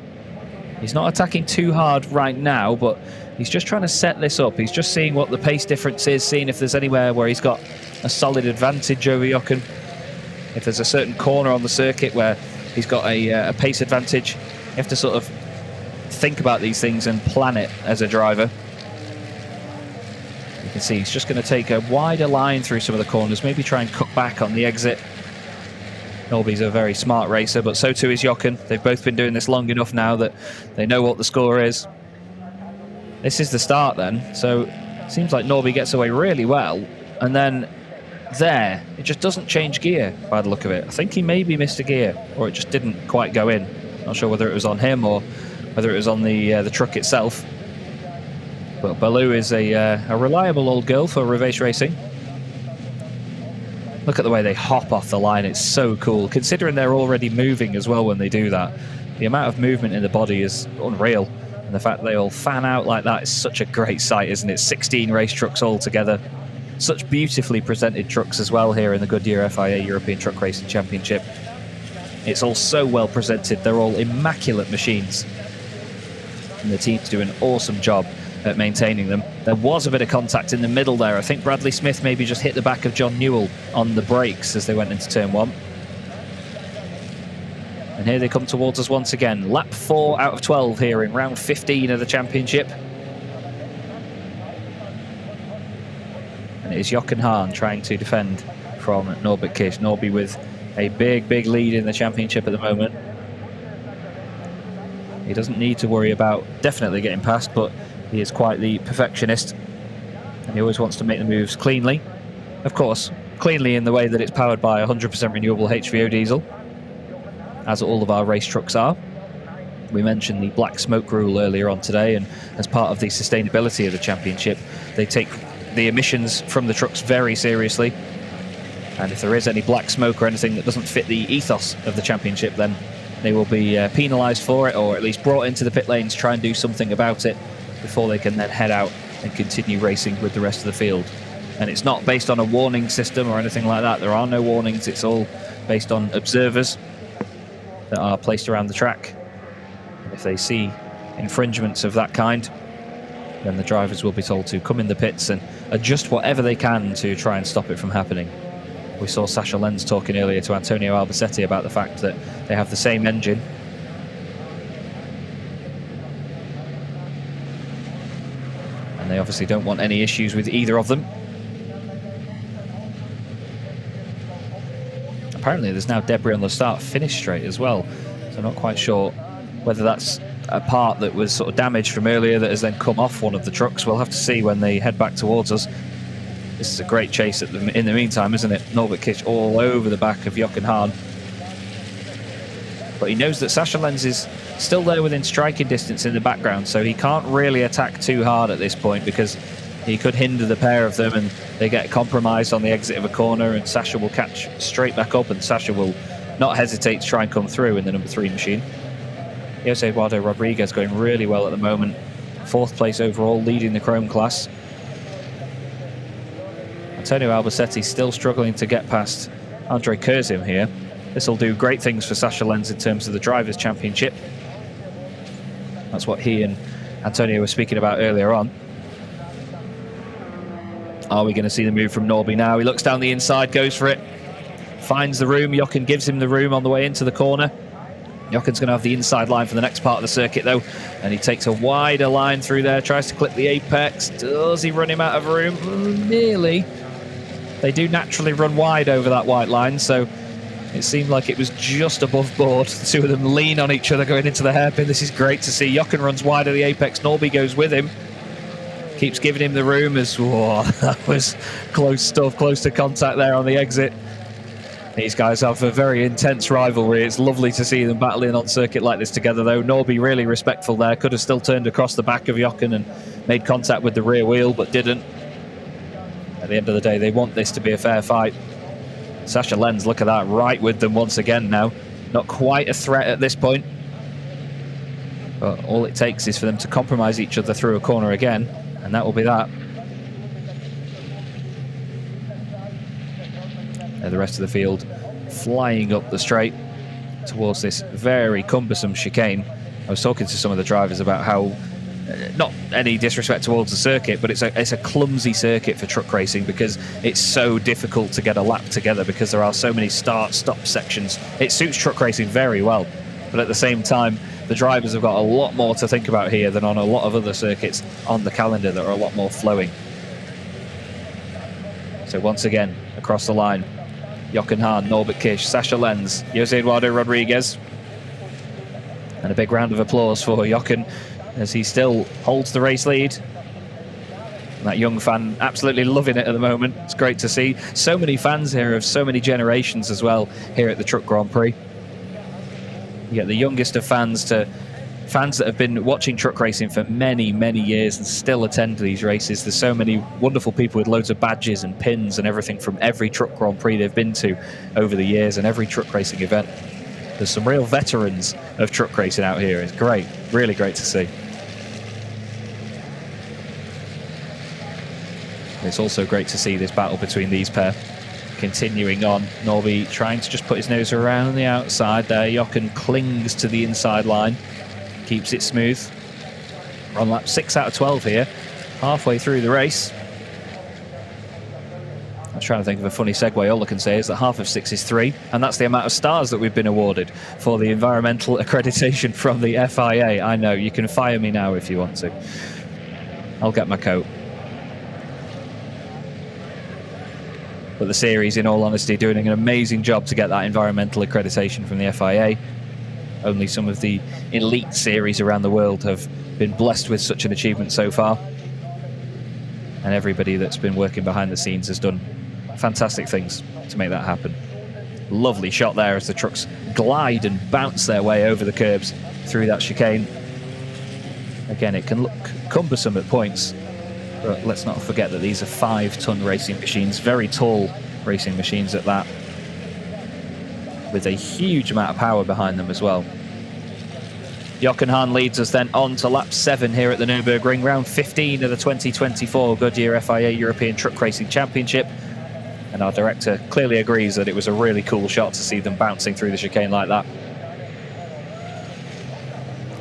He's not attacking too hard right now, but he's just trying to set this up. He's just seeing what the pace difference is, seeing if there's anywhere where he's got a solid advantage over Jochen. If there's a certain corner on the circuit where he's got a pace advantage, you have to sort of think about these things and plan it as a driver. You can see he's just going to take a wider line through some of the corners, maybe try and cut back on the exit. Norby's a very smart racer, but so too is Jochen. They've both been doing this long enough now that they know what the score is. This is the start then, so it seems like Norby gets away really well, and then there, it just doesn't change gear by the look of it. I think he maybe missed a gear, or it just didn't quite go in. Not sure whether it was on him or whether it was on the truck itself. But Baloo is a reliable old girl for Revace Racing. Look at the way they hop off the line. It's so cool, considering they're already moving as well when they do that. The amount of movement in the body is unreal, and the fact they all fan out like that is such a great sight, isn't it? 16 race trucks all together. Such beautifully presented trucks as well here in the Goodyear FIA European Truck Racing Championship. It's all so well presented. They're all immaculate machines, and the teams do an awesome job at maintaining them. There was a bit of contact in the middle there. I think Bradley Smith maybe just hit the back of John Newell on the brakes as they went into turn 1. And here they come towards us once again. Lap 4 out of 12 here in round 15 of the championship. And it is Jochen Hahn trying to defend from Norbert Kiss. Norby with a big lead in the championship at the moment. He doesn't need to worry about definitely getting past, but he is quite the perfectionist, and he always wants to make the moves cleanly. Of course, cleanly in the way that it's powered by 100% renewable HVO diesel, as all of our race trucks are. We mentioned the black smoke rule earlier on today, and as part of the sustainability of the championship, they take the emissions from the trucks very seriously. And if there is any black smoke or anything that doesn't fit the ethos of the championship, then they will be penalised for it, or at least brought into the pit lanes, try and do something about it before they can then head out and continue racing with the rest of the field. And it's not based on a warning system or anything like that. There are no warnings. It's all based on observers that are placed around the track. And if they see infringements of that kind, then the drivers will be told to come in the pits and adjust whatever they can to try and stop it from happening. We saw Sasha Lenz talking earlier to Antonio Albacete about the fact that they have the same engine. And they obviously don't want any issues with either of them. Apparently there's now debris on the start-finish straight as well. So I'm not quite sure whether that's a part that was sort of damaged from earlier that has then come off one of the trucks. We'll have to see when they head back towards us. This is a great chase in the meantime, isn't it? Norbert Kish all over the back of Jochen Hahn. But he knows that Sasha Lenz is still there within striking distance in the background, so he can't really attack too hard at this point because he could hinder the pair of them and they get compromised on the exit of a corner, and Sasha will catch straight back up, and Sasha will not hesitate to try and come through in the number 3 machine. Jose Eduardo Rodriguez going really well at the moment. 4th place overall, leading the Chrome class. Antonio Albacete still struggling to get past Andre Kurzim here. This will do great things for Sasha Lenz in terms of the Drivers' Championship. That's what he and Antonio were speaking about earlier on. Are we going to see the move from Norby now? He looks down the inside, goes for it, finds the room. Jochen gives him the room on the way into the corner. Jochen's going to have the inside line for the next part of the circuit though, and he takes a wider line through there, tries to clip the apex. Does he run him out of room? Nearly. They do naturally run wide over that white line, so it seemed like it was just above board. The two of them lean on each other going into the hairpin. This is great to see. Jochen runs wide of the apex. Norby goes with him. Keeps giving him the room as... Whoa, that was close stuff, close to contact there on the exit. These guys have a very intense rivalry. It's lovely to see them battling on circuit like this together, though. Norby really respectful there. Could have still turned across the back of Jochen and made contact with the rear wheel, but didn't. At the end of the day, they want this to be a fair fight. Sasha Lenz, look at that, right with them once again now. Not quite a threat at this point. But all it takes is for them to compromise each other through a corner again, and that will be that. And the rest of the field flying up the straight towards this very cumbersome chicane. I was talking to some of the drivers about how, not any disrespect towards the circuit, but it's a clumsy circuit for truck racing because it's so difficult to get a lap together because there are so many start-stop sections. It suits truck racing very well, but at the same time, the drivers have got a lot more to think about here than on a lot of other circuits on the calendar that are a lot more flowing. So once again, across the line, Jochen Hahn, Norbert Kish, Sasha Lenz, Jose Eduardo Rodriguez. And a big round of applause for Jochen as he still holds the race lead. And that young fan absolutely loving it at the moment. It's great to see. So many fans here of so many generations as well here at the Truck Grand Prix. You get the youngest of fans to fans that have been watching truck racing for many, many years and still attend these races. There's so many wonderful people with loads of badges and pins and everything from every Truck Grand Prix they've been to over the years and every truck racing event. There's some real veterans of truck racing out here. It's great, really great to see. It's also great to see this battle between these pair continuing on. Norby trying to just put his nose around the outside there. Jochen clings to the inside line, keeps it smooth. We're on lap 6 out of 12 here, halfway through the race. I'm trying to think of a funny segue. All I can say is that half of 6 is 3, and that's the amount of stars that we've been awarded for the environmental accreditation from the FIA. I know, you can fire me now if you want to. I'll get my coat. But the series, in all honesty, doing an amazing job to get that environmental accreditation from the FIA. Only some of the elite series around the world have been blessed with such an achievement so far. And everybody that's been working behind the scenes has done fantastic things to make that happen. Lovely shot there as the trucks glide and bounce their way over the curbs through that chicane. Again, it can look cumbersome at points, but let's not forget that these are 5-ton racing machines, very tall racing machines at that. with a huge amount of power behind them as well. Jochen Hahn leads us then on to lap 7 here at the Nürburgring, round 15 of the 2024 Goodyear FIA European Truck Racing Championship. And our director clearly agrees that it was a really cool shot to see them bouncing through the chicane like that.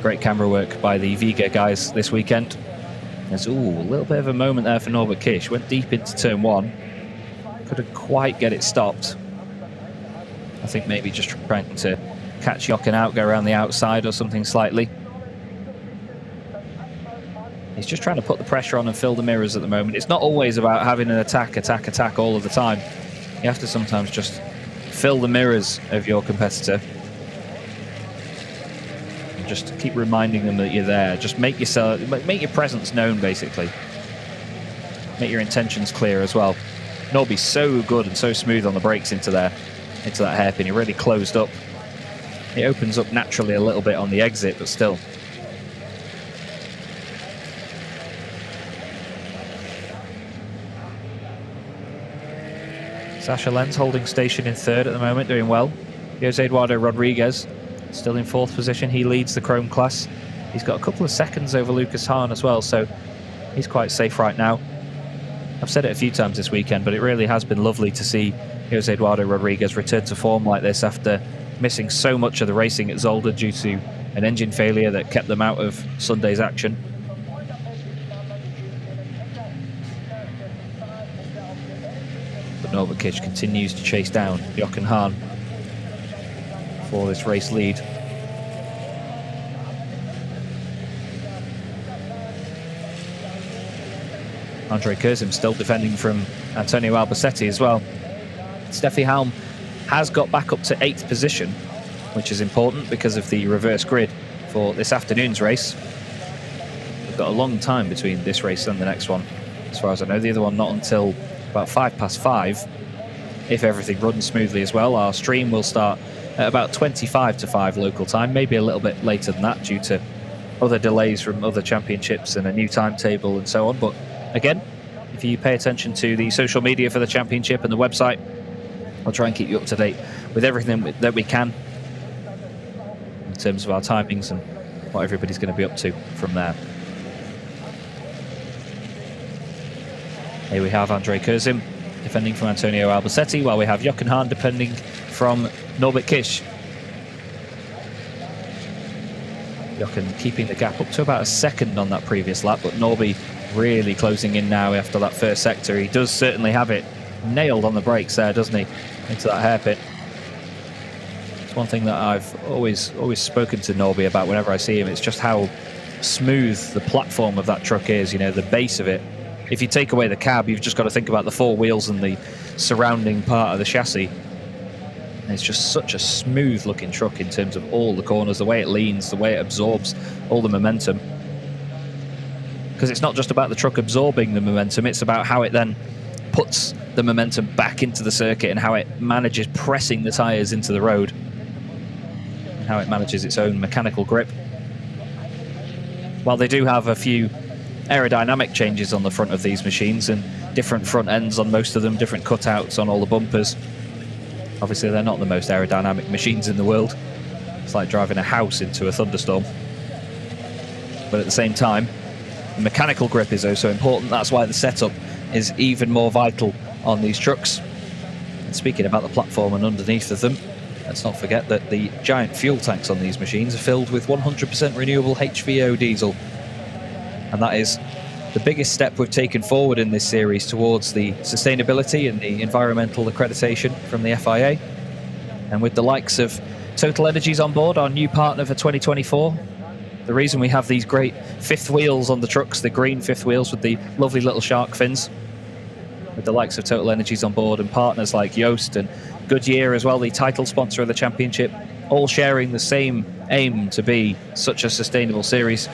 Great camera work by the Viga guys this weekend. There's a little bit of a moment there for Norbert Kish. Went deep into turn 1. Couldn't quite get it stopped. I think maybe just trying to catch Jochen out, go around the outside or something slightly. He's just trying to put the pressure on and fill the mirrors at the moment. It's not always about having an attack all of the time. You have to sometimes just fill the mirrors of your competitor. And just keep reminding them that you're there. Just make your presence known, basically. Make your intentions clear as well. Norby's so good and so smooth on the brakes into that hairpin. He really closed up. It opens up naturally a little bit on the exit, but still. Sasha Lenz holding station in 3rd at the moment, doing well. Jose Eduardo Rodriguez still in 4th position. He leads the Chrome class. He's got a couple of seconds over Lucas Hahn as well, so he's quite safe right now. I've said it a few times this weekend, but it really has been lovely to see Jose Eduardo Rodriguez return to form like this after missing so much of the racing at Zolder due to an engine failure that kept them out of Sunday's action. But Norbert Kish continues to chase down Jochen Hahn for this race lead. Andre Kurzim still defending from Antonio Albacete as well. Steffi Halm has got back up to 8th position, which is important because of the reverse grid for this afternoon's race. We've got a long time between this race and the next one, as far as I know. The other one not until about 5:05, if everything runs smoothly as well. Our stream will start at about 25 to 5 local time, maybe a little bit later than that due to other delays from other championships and a new timetable and so on. But again, if you pay attention to the social media for the championship and the website, I'll try and keep you up to date with everything that we can in terms of our timings and what everybody's going to be up to from there. Here we have Andre Kurzim defending from Antonio Albacete, while we have Jochen Hahn defending from Norbert Kish. Jochen keeping the gap up to about a second on that previous lap, but Norby really closing in now after that first sector. He does certainly have it nailed on the brakes there, doesn't he, into that hairpin. It's one thing that I've always spoken to Norby about whenever I see him. It's just how smooth the platform of that truck is, you know, the base of it. If you take away the cab, you've just got to think about the 4 wheels and the surrounding part of the chassis. And it's just such a smooth looking truck in terms of all the corners, the way it leans, the way it absorbs all the momentum. Because it's not just about the truck absorbing the momentum, it's about how it then puts the momentum back into the circuit and how it manages pressing the tyres into the road, and how it manages its own mechanical grip. While they do have a few aerodynamic changes on the front of these machines and different front ends on most of them, different cutouts on all the bumpers, obviously they're not the most aerodynamic machines in the world. It's like driving a house into a thunderstorm. But at the same time, the mechanical grip is also important. That's why the setup is even more vital on these trucks. And speaking about the platform and underneath of them, let's not forget that the giant fuel tanks on these machines are filled with 100% renewable HVO diesel. And that is the biggest step we've taken forward in this series towards the sustainability and the environmental accreditation from the FIA. And with the likes of Total Energies on board, our new partner for 2024, the reason we have these great fifth wheels on the trucks, the green fifth wheels with the lovely little shark fins, with the likes of Total Energies on board and partners like Yoast and Goodyear as well, the title sponsor of the championship, all sharing the same aim to be such a sustainable series.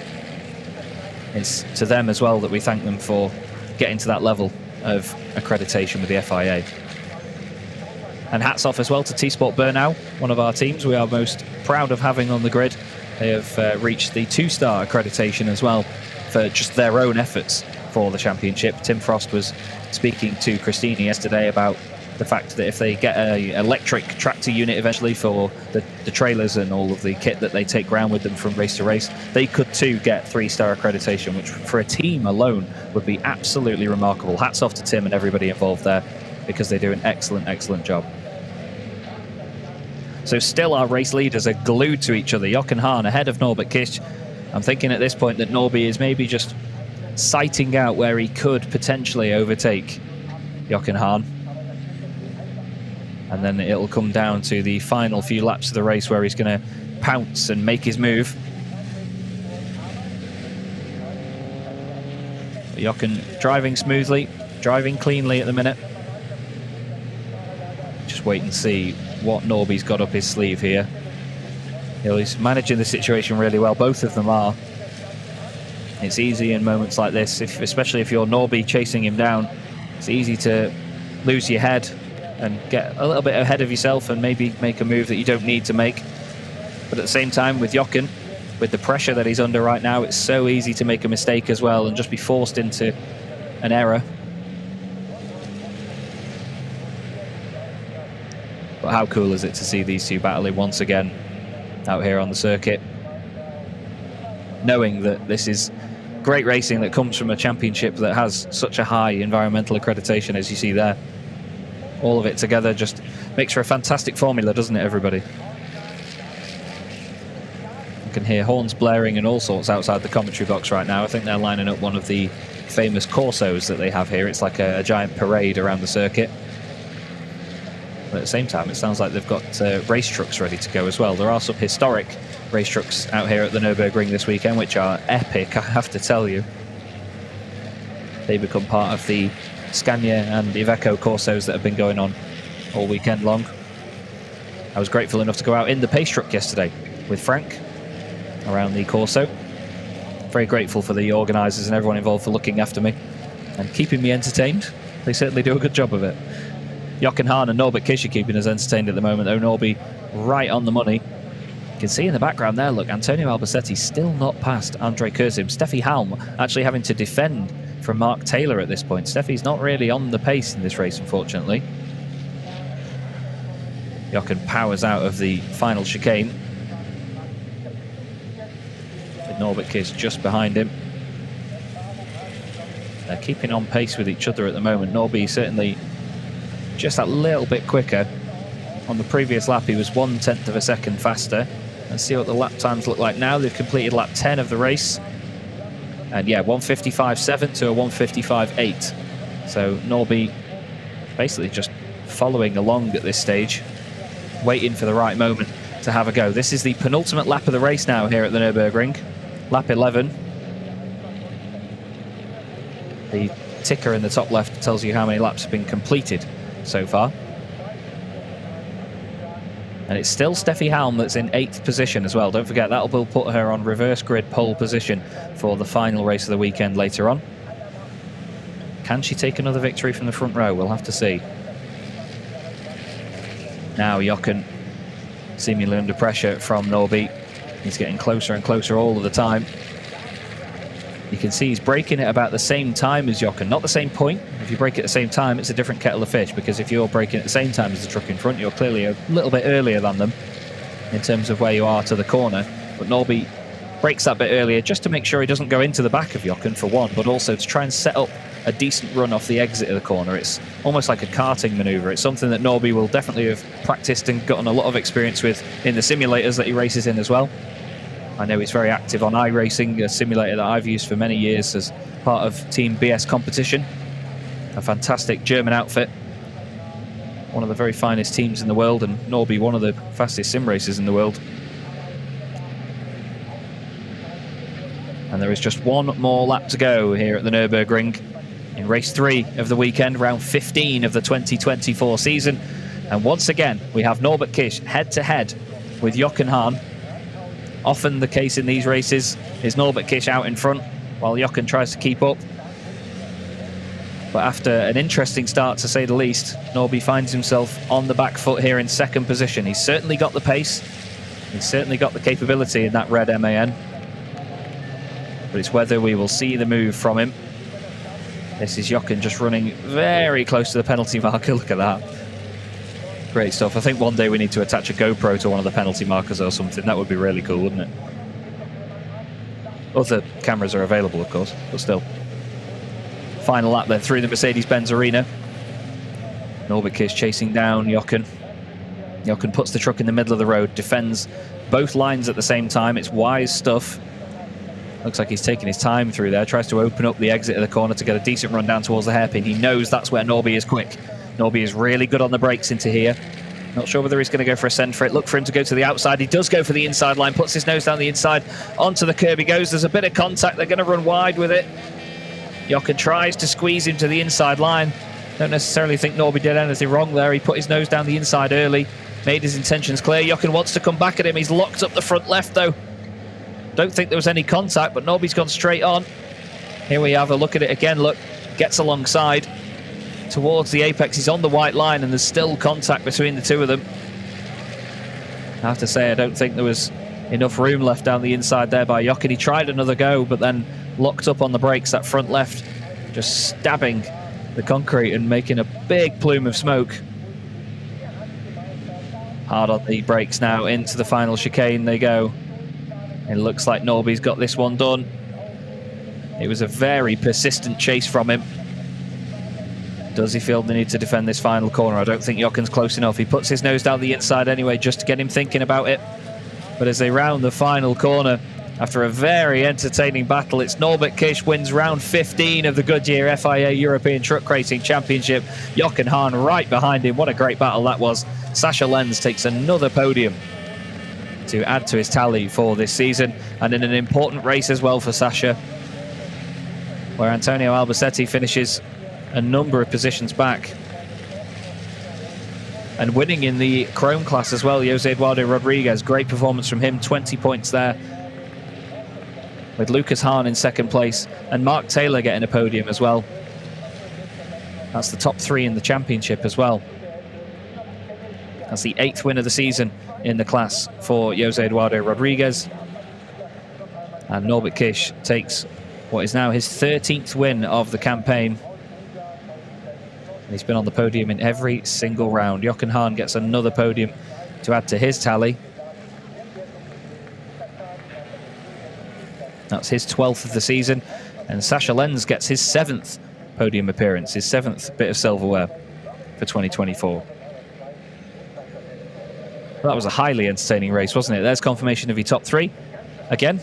It's to them as well that we thank them for getting to that level of accreditation with the FIA. And hats off as well to T-Sport Bernau, one of our teams we are most proud of having on the grid. They have reached the 2-star accreditation as well for just their own efforts for the championship. Tim Frost was speaking to Christina yesterday about the fact that if they get an electric tractor unit eventually for the trailers and all of the kit that they take around with them from race to race, they could too get 3-star accreditation, which for a team alone would be absolutely remarkable. Hats off to Tim and everybody involved there, because they do an excellent, excellent job. So still our race leaders are glued to each other. Jochen Hahn ahead of Norbert Kisch. I'm thinking at this point that Norby is maybe just sighting out where he could potentially overtake Jochen Hahn. And then it'll come down to the final few laps of the race where he's going to pounce and make his move. Jochen driving smoothly, driving cleanly at the minute. Just wait and see what Norby's got up his sleeve here. He's managing the situation really well. Both of them are. It's easy in moments like this, especially if you're Norby chasing him down. It's easy to lose your head and get a little bit ahead of yourself and maybe make a move that you don't need to make. But at the same time, with Jochen, with the pressure that he's under right now, it's so easy to make a mistake as well and just be forced into an error. But how cool is it to see these two battling once again out here on the circuit, knowing that this is great racing that comes from a championship that has such a high environmental accreditation, as you see there. All of it together just makes for a fantastic formula, doesn't it, everybody? You can hear horns blaring and all sorts outside the commentary box right now. I think they're lining up one of the famous Corsos that they have here. It's like a giant parade around the circuit. But at the same time, it sounds like they've got race trucks ready to go as well. There are some historic race trucks out here at the Nürburgring this weekend, which are epic, I have to tell you. They become part of the Scania and Iveco Corsos that have been going on all weekend long. I was grateful enough to go out in the pace truck yesterday with Frank around the Corso. Very grateful for the organisers and everyone involved for looking after me and keeping me entertained. They certainly do a good job of it. Jochen Hahn and Norbert Kisch are keeping us entertained at the moment, though. Norby right on the money. You can see in the background there, look, Antonio Albacete still not past Andre Kurzim. Steffi Halm actually having to defend from Mark Taylor at this point. Steffi's not really on the pace in this race, unfortunately. Jochen powers out of the final chicane, with Norbert Kisch just behind him. They're keeping on pace with each other at the moment. Norby certainly just that little bit quicker. On the previous lap, he was 1/10 of a second faster. Let's see what the lap times look like now. They've completed lap 10 of the race. And yeah, 1:55.7 to a 1:55.8. So Norby basically just following along at this stage, waiting for the right moment to have a go. This is the penultimate lap of the race now here at the Nürburgring. Lap 11. The ticker in the top left tells you how many laps have been completed so far. And it's still Steffi Halm that's in 8th position as well. Don't forget, that will put her on reverse grid pole position for the final race of the weekend later on. Can she take another victory from the front row? We'll have to see. Now Jochen seemingly under pressure from Norby. He's getting closer and closer all of the time. You can see he's braking at about the same time as Jochen, not the same point. If you brake at the same time, it's a different kettle of fish, because if you're braking at the same time as the truck in front, you're clearly a little bit earlier than them in terms of where you are to the corner. But Norby brakes that bit earlier just to make sure he doesn't go into the back of Jochen, for one, but also to try and set up a decent run off the exit of the corner. It's almost like a karting manoeuvre. It's something that Norby will definitely have practiced and gotten a lot of experience with in the simulators that he races in as well. I know he's very active on iRacing, a simulator that I've used for many years as part of Team BS Competition. A fantastic German outfit. One of the very finest teams in the world, and Norby, one of the fastest sim racers in the world. And there is just one more lap to go here at the Nürburgring in race 3 of the weekend, round 15 of the 2024 season. And once again, we have Norbert Kisch head-to-head with Jochen Hahn. Often the case in these races is Norbert Kisch out in front while Jochen tries to keep up. But after an interesting start, to say the least, Norby finds himself on the back foot here in 2nd position. He's certainly got the pace. He's certainly got the capability in that red MAN. But it's whether we will see the move from him. This is Jochen just running very close to the penalty marker. Look at that. Great stuff. I think one day we need to attach a GoPro to one of the penalty markers or something. That would be really cool, wouldn't it? Other cameras are available, of course, but still. Final lap then through the Mercedes-Benz Arena. Nürburgring chasing down Jochen. Jochen puts the truck in the middle of the road, defends both lines at the same time. It's wise stuff. Looks like he's taking his time through there. Tries to open up the exit of the corner to get a decent run down towards the hairpin. He knows that's where Norby is quick. Norby is really good on the brakes into here. Not sure whether he's going to go for a send for it. Look for him to go to the outside. He does go for the inside line. Puts his nose down the inside. Onto the curb he goes. There's a bit of contact. They're going to run wide with it. Jochen tries to squeeze him to the inside line. Don't necessarily think Norby did anything wrong there. He put his nose down the inside early. Made his intentions clear. Jochen wants to come back at him. He's locked up the front left though. Don't think there was any contact, but Norby's gone straight on. Here we have a look at it again. Look, gets alongside towards the apex. He's on the white line and there's still contact between the two of them. I have to say, I don't think there was enough room left down the inside there by Jochen. He tried another go, but then locked up on the brakes, that front left, just stabbing the concrete and making a big plume of smoke. Hard on the brakes now, into the final chicane they go. It looks like Norby's got this one done. It was a very persistent chase from him. Does he feel the need to defend this final corner? I don't think Jochen's close enough. He puts his nose down the inside anyway, just to get him thinking about it. But as they round the final corner, after a very entertaining battle, it's Nürburgring wins round 15 of the Goodyear FIA European Truck Racing Championship. Jochen Hahn right behind him. What a great battle that was. Sascha Lenz takes another podium to add to his tally for this season, and in an important race as well for Sascha, where Antonio Albacete finishes a number of positions back and winning in the Chrome class as well. Jose Eduardo Rodriguez, great performance from him, 20 points there, with Lucas Hahn in second place and Mark Taylor getting a podium as well. That's the top three in the championship as well. That's the 8th win of the season in the class for Jose Eduardo Rodriguez. And Nürburgring takes what is now his 13th win of the campaign. He's been on the podium in every single round. Jochen Hahn gets another podium to add to his tally. That's his 12th of the season. And Sascha Lenz gets his 7th podium appearance, his 7th bit of silverware for 2024. Well, that was a highly entertaining race, wasn't it? There's confirmation of your top three. Again,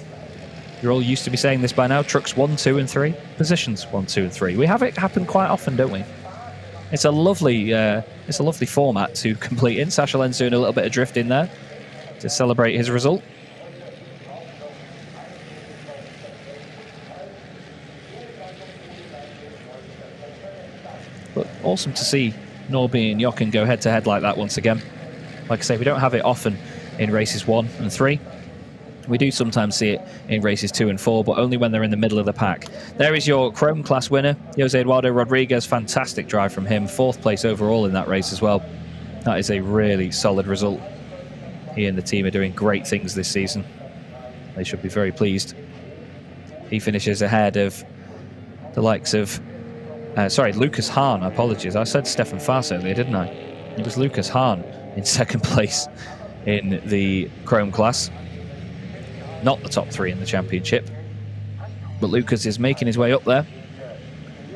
you're all used to be saying this by now. Trucks 1, 2 and 3. Positions 1, 2 and 3. We have it happen quite often, don't we? It's a lovely format to complete in. Sascha Lenz doing a little bit of drift in there to celebrate his result. But awesome to see Norby and Jochen go head-to-head like that once again. Like I say, we don't have it often in races 1 and 3. We do sometimes see it in races 2 and 4, but only when they're in the middle of the pack. There is your Chrome class winner, Jose Eduardo Rodriguez. Fantastic drive from him. 4th place overall in that race as well. That is a really solid result. He and the team are doing great things this season. They should be very pleased. He finishes ahead of the likes of... Lucas Hahn, apologies. I said Stefan Faas earlier, didn't I? It was Lucas Hahn in 2nd place in the Chrome class. Not the top 3 in the championship. But Lucas is making his way up there.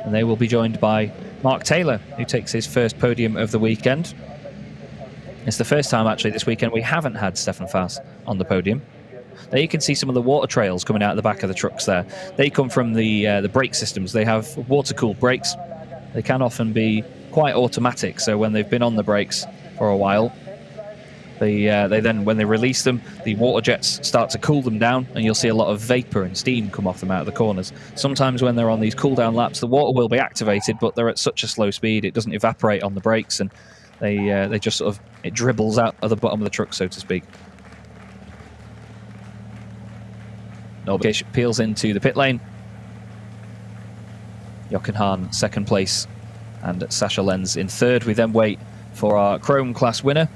And they will be joined by Mark Taylor, who takes his first podium of the weekend. It's the first time, actually, this weekend we haven't had Stefan Faas on the podium. There you can see some of the water trails coming out of the back of the trucks there. They come from the brake systems. They have water-cooled brakes. They can often be quite automatic, so when they've been on the brakes for a while, they then, when they release them, the water jets start to cool them down, and you'll see a lot of vapor and steam come off them out of the corners. Sometimes when they're on these cool-down laps, the water will be activated, but they're at such a slow speed, it doesn't evaporate on the brakes, and they just sort of, it dribbles out of the bottom of the truck, so to speak. Nürburgring peels into the pit lane. Jochen Hahn 2nd place, and Sascha Lenz in 3rd. We then wait for our Chrome class winner,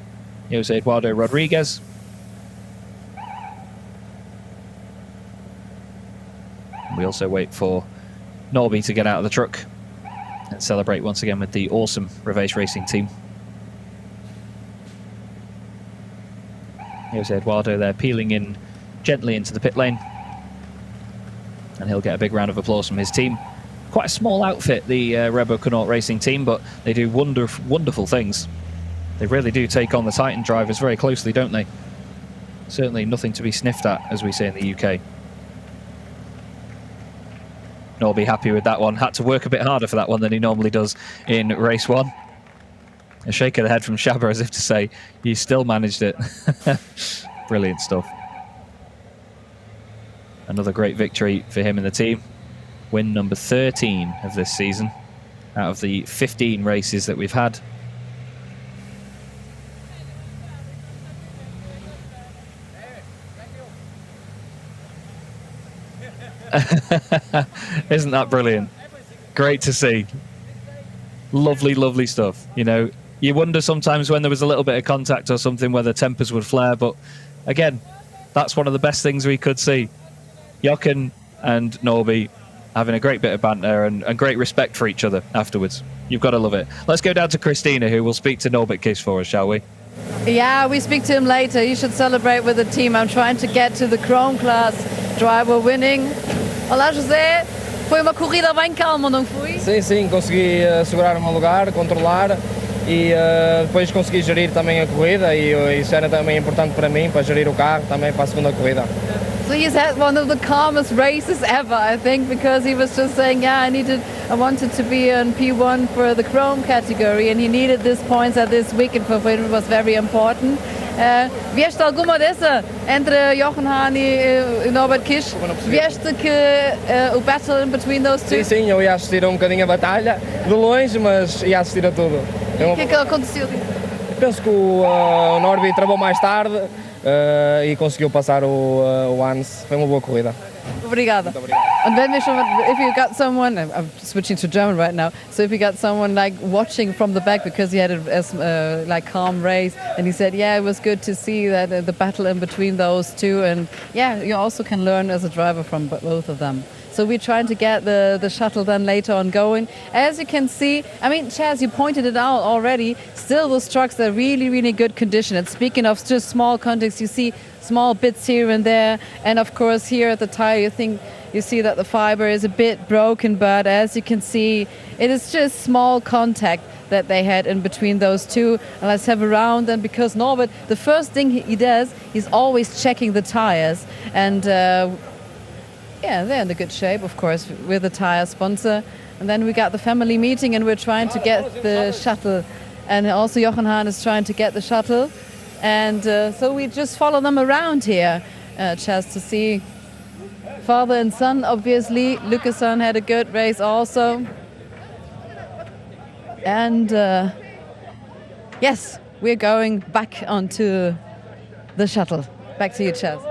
Jose Eduardo Rodriguez. We also wait for Norby to get out of the truck. and celebrate once again with the awesome Revace Racing team. Jose Eduardo there peeling in gently into the pit lane. And he'll get a big round of applause from his team. Quite a small outfit, the Rebo Connaught Racing team, but they do wonderful things. They really do take on the Titan drivers very closely, don't they? Certainly nothing to be sniffed at, as we say in the UK. Nor be happy with that one. Had to work a bit harder for that one than he normally does in race 1. A shake of the head from Shabba as if to say, you still managed it. Brilliant stuff. Another great victory for him and the team. Win number 13 of this season out of the 15 races that we've had. Isn't that brilliant? Great to see. Lovely stuff. You know, you wonder sometimes when there was a little bit of contact or something whether tempers would flare, but again, that's one of the best things we could see. Jochen and Norby having a great bit of banter and great respect for each other afterwards. You've got to love it. Let's go down to Christina, who will speak to Norbert Kiss for us, shall we? Yeah, we speak to him later. You should celebrate with the team. I'm trying to get to the Chrome class. Driver winning. Olá, José. Foi uma corrida bem calma, não foi? Sim, consegui segurar o meu lugar, controlar e depois consegui gerir também a corrida e isso era também importante para mim, para gerir o carro também para a segunda corrida. So he's had one of the calmest races ever, I think, because he was just saying, yeah, I wanted to be on P1 for the Chrome category, and he needed these points at this weekend for him. It was very important. Vieste alguma dessa entre Jochen Hahn e Norbert Kiss? Vieste que o battle in between those two? Sim, eu ia assistir um bocadinho a batalha, de longe, mas ia assistir a tudo. O que é que aconteceu? Penso que o Norby travou mais tarde e conseguiu passar o Hans. Foi uma boa corrida. Obrigada. And then if you got someone, I'm switching to German right now, so if you got someone like watching from the back because he had a like calm race, and he said, yeah, it was good to see that the battle in between those two, and yeah, you also can learn as a driver from both of them. So we're trying to get the shuttle then later on going. As you can see, I mean, Chaz, you pointed it out already, still those trucks are really good condition. And speaking of just small contacts, you see small bits here and there. And of course here at the tire, you see that the fiber is a bit broken, but as you can see, it is just small contact that they had in between those two. And let's have a round then, because Norbert, the first thing he does, he's always checking the tires. And yeah, they're in the good shape, of course, with the tire sponsor. And then we got the family meeting and we're trying to get the shuttle. And also Jochen Hahn is trying to get the shuttle. And so we just follow them around here, just to see father and son, obviously. Lucas' son had a good race also. And yes, we're going back onto the shuttle. Back to you, Chaz.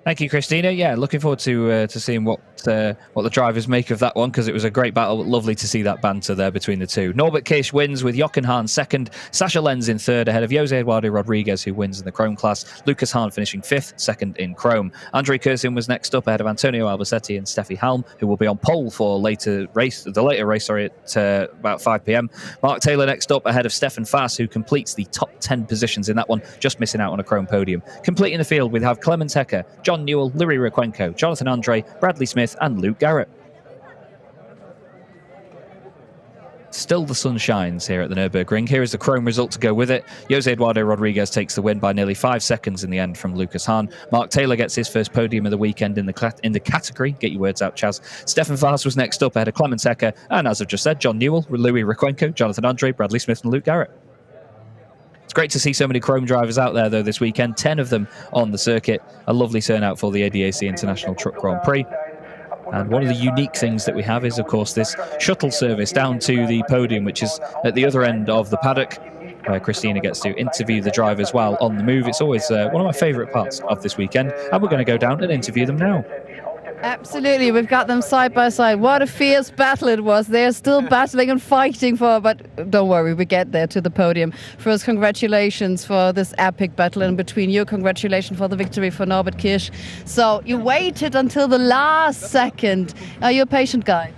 Thank you, Christina. Yeah, looking forward to seeing what the drivers make of that one, because it was a great battle. Lovely to see that banter there between the two. Norbert Kish wins with Jochen Hahn second, Sasha Lenz in third, ahead of Jose Eduardo Rodriguez, who wins in the Chrome class. Lucas Hahn finishing fifth, second in Chrome. Andrei Kursin was next up, ahead of Antonio Albacete and Steffi Halm, who will be on pole for the later race at about 5 p.m. Mark Taylor next up, ahead of Stefan Fass, who completes the top 10 positions in that one, just missing out on a Chrome podium. Completing the field, we have Clemens Hecker, John Newell, Louis Requenco, Jonathan Andre, Bradley Smith and Luke Garrett. Still the sun shines here at the Nürburgring. Here is the Chrome result to go with it. Jose Eduardo Rodriguez takes the win by nearly 5 seconds in the end from Lucas Hahn. Mark Taylor gets his first podium of the weekend in the category. Get your words out, Chaz. Stefan Fass was next up, ahead of Clemens Hecker, and as I've just said, John Newell, Louis Requenco, Jonathan Andre, Bradley Smith and Luke Garrett. It's great to see so many Chrome drivers out there, though, this weekend. 10 of them on the circuit. A lovely turnout for the ADAC International Truck-Grand-Prix. And one of the unique things that we have is, of course, this shuttle service down to the podium, which is at the other end of the paddock, where Christina gets to interview the drivers while on the move. It's always one of my favourite parts of this weekend, and we're going to go down and interview them now. Absolutely, we've got them side by side. What a fierce battle it was. They're still battling and fighting for, but don't worry, we get there to the podium. First, congratulations for this epic battle in between you. Congratulations for the victory for Norbert Kirsch. So you waited until the last second. Are you a patient guy?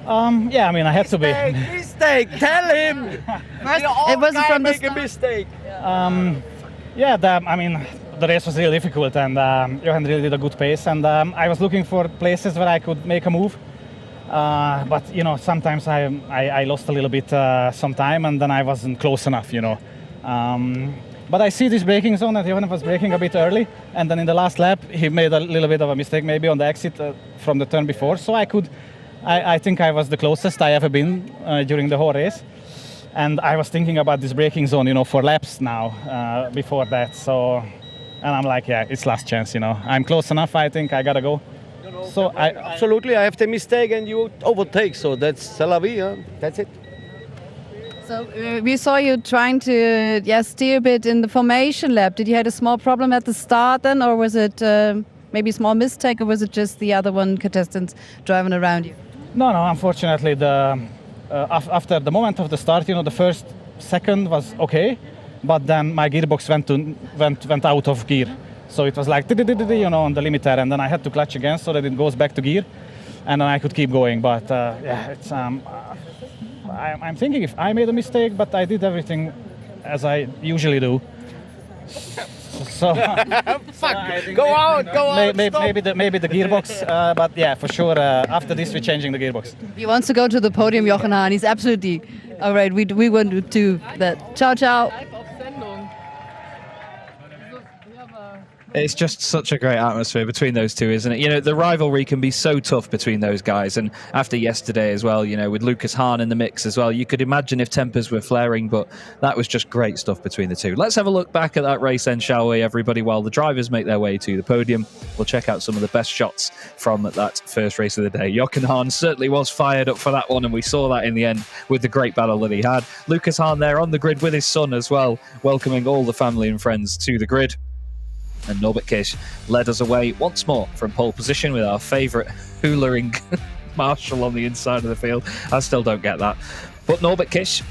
Yeah, I mean, I had to be. Mistake, tell him! It was from the make a mistake. Yeah, I mean, the race was really difficult, and Johan really did a good pace, and I was looking for places where I could make a move. But you know, sometimes I lost a little bit some time, and then I wasn't close enough, you know. But I see this braking zone that Johan was braking a bit early, and then in the last lap he made a little bit of a mistake, maybe on the exit from the turn before. So I think I was the closest I ever been during the whole race, and I was thinking about this braking zone, you know, for laps now before that. So, and I'm like, yeah, it's last chance, you know. I'm close enough. I think I gotta go. So Absolutely, I have the mistake and you overtake, so that's c'est la vie, huh? That's it. So we saw you trying to steer a bit in the formation lap. Did you have a small problem at the start then, or was it maybe a small mistake, or was it just the other contestants driving around you? No, unfortunately, after the moment of the start, you know, the first second was okay, but then my gearbox went out of gear. So it was like, you know, on the limiter, and then I had to clutch again so that it goes back to gear, and then I could keep going. But yeah, it's I'm thinking if I made a mistake, but I did everything as I usually do. So Go out! Maybe the gearbox, but yeah, for sure. After this, we're changing the gearbox. He wants to go to the podium, Jochen Hahn. He's absolutely all right. We want to do that. Ciao, ciao. It's just such a great atmosphere between those two, isn't it? You know, the rivalry can be so tough between those guys. And after yesterday as well, you know, with Lucas Hahn in the mix as well, you could imagine if tempers were flaring, but that was just great stuff between the two. Let's have a look back at that race then, shall we, everybody? While the drivers make their way to the podium, we'll check out some of the best shots from that first race of the day. Jochen Hahn certainly was fired up for that one, and we saw that in the end with the great battle that he had. Lucas Hahn there on the grid with his son as well, welcoming all the family and friends to the grid. And Norbert Kish led us away once more from pole position with our favourite hula-ing Marshall on the inside of the field. I still don't get that. But Norbert Kish,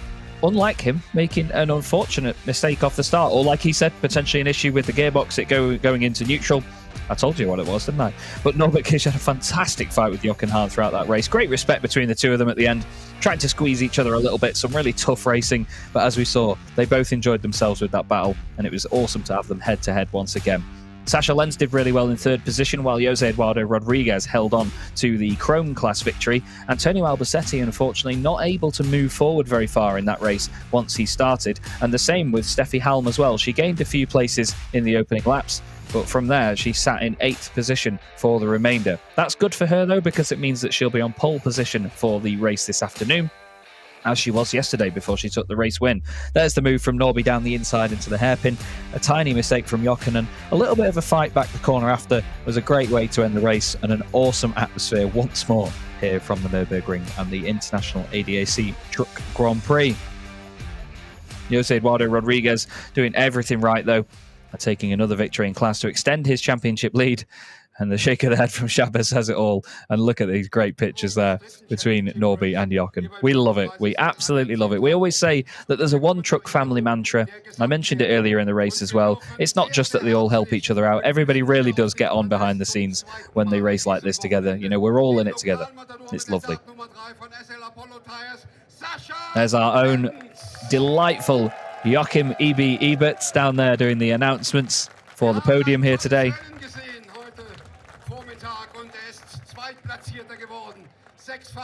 unlike him, making an unfortunate mistake off the start, or like he said, potentially an issue with the gearbox, going into neutral. I told you what it was, didn't I? But Norbert Kish had a fantastic fight with Jochen Hahn throughout that race. Great respect between the two of them at the end, trying to squeeze each other a little bit. Some really tough racing. But as we saw, they both enjoyed themselves with that battle, and it was awesome to have them head-to-head once again. Sasha Lenz did really well in third position, while Jose Eduardo Rodriguez held on to the Chrome class victory. Antonio Albacete, unfortunately, not able to move forward very far in that race once he started. And the same with Steffi Halm as well. She gained a few places in the opening laps, but from there, she sat in 8th position for the remainder. That's good for her, though, because it means that she'll be on pole position for the race this afternoon, as she was yesterday before she took the race win. There's the move from Norby down the inside into the hairpin. A tiny mistake from Jochen, and a little bit of a fight back the corner after was a great way to end the race, and an awesome atmosphere once more here from the Nürburgring and the International ADAC Truck-Grand-Prix. Jose Eduardo Rodriguez doing everything right, though, taking another victory in class to extend his championship lead. And the shake of the head from Chabez says it all. And look at these great pictures there between Norby and Jochen. We love it. We absolutely love it. We always say that there's a one truck family mantra. I mentioned it earlier in the race as well. It's not just that they all help each other out. Everybody really does get on behind the scenes when they race like this together. You know, we're all in it together. It's lovely. There's our own delightful Joachim E.B. Eberts down there doing the announcements for the podium here today.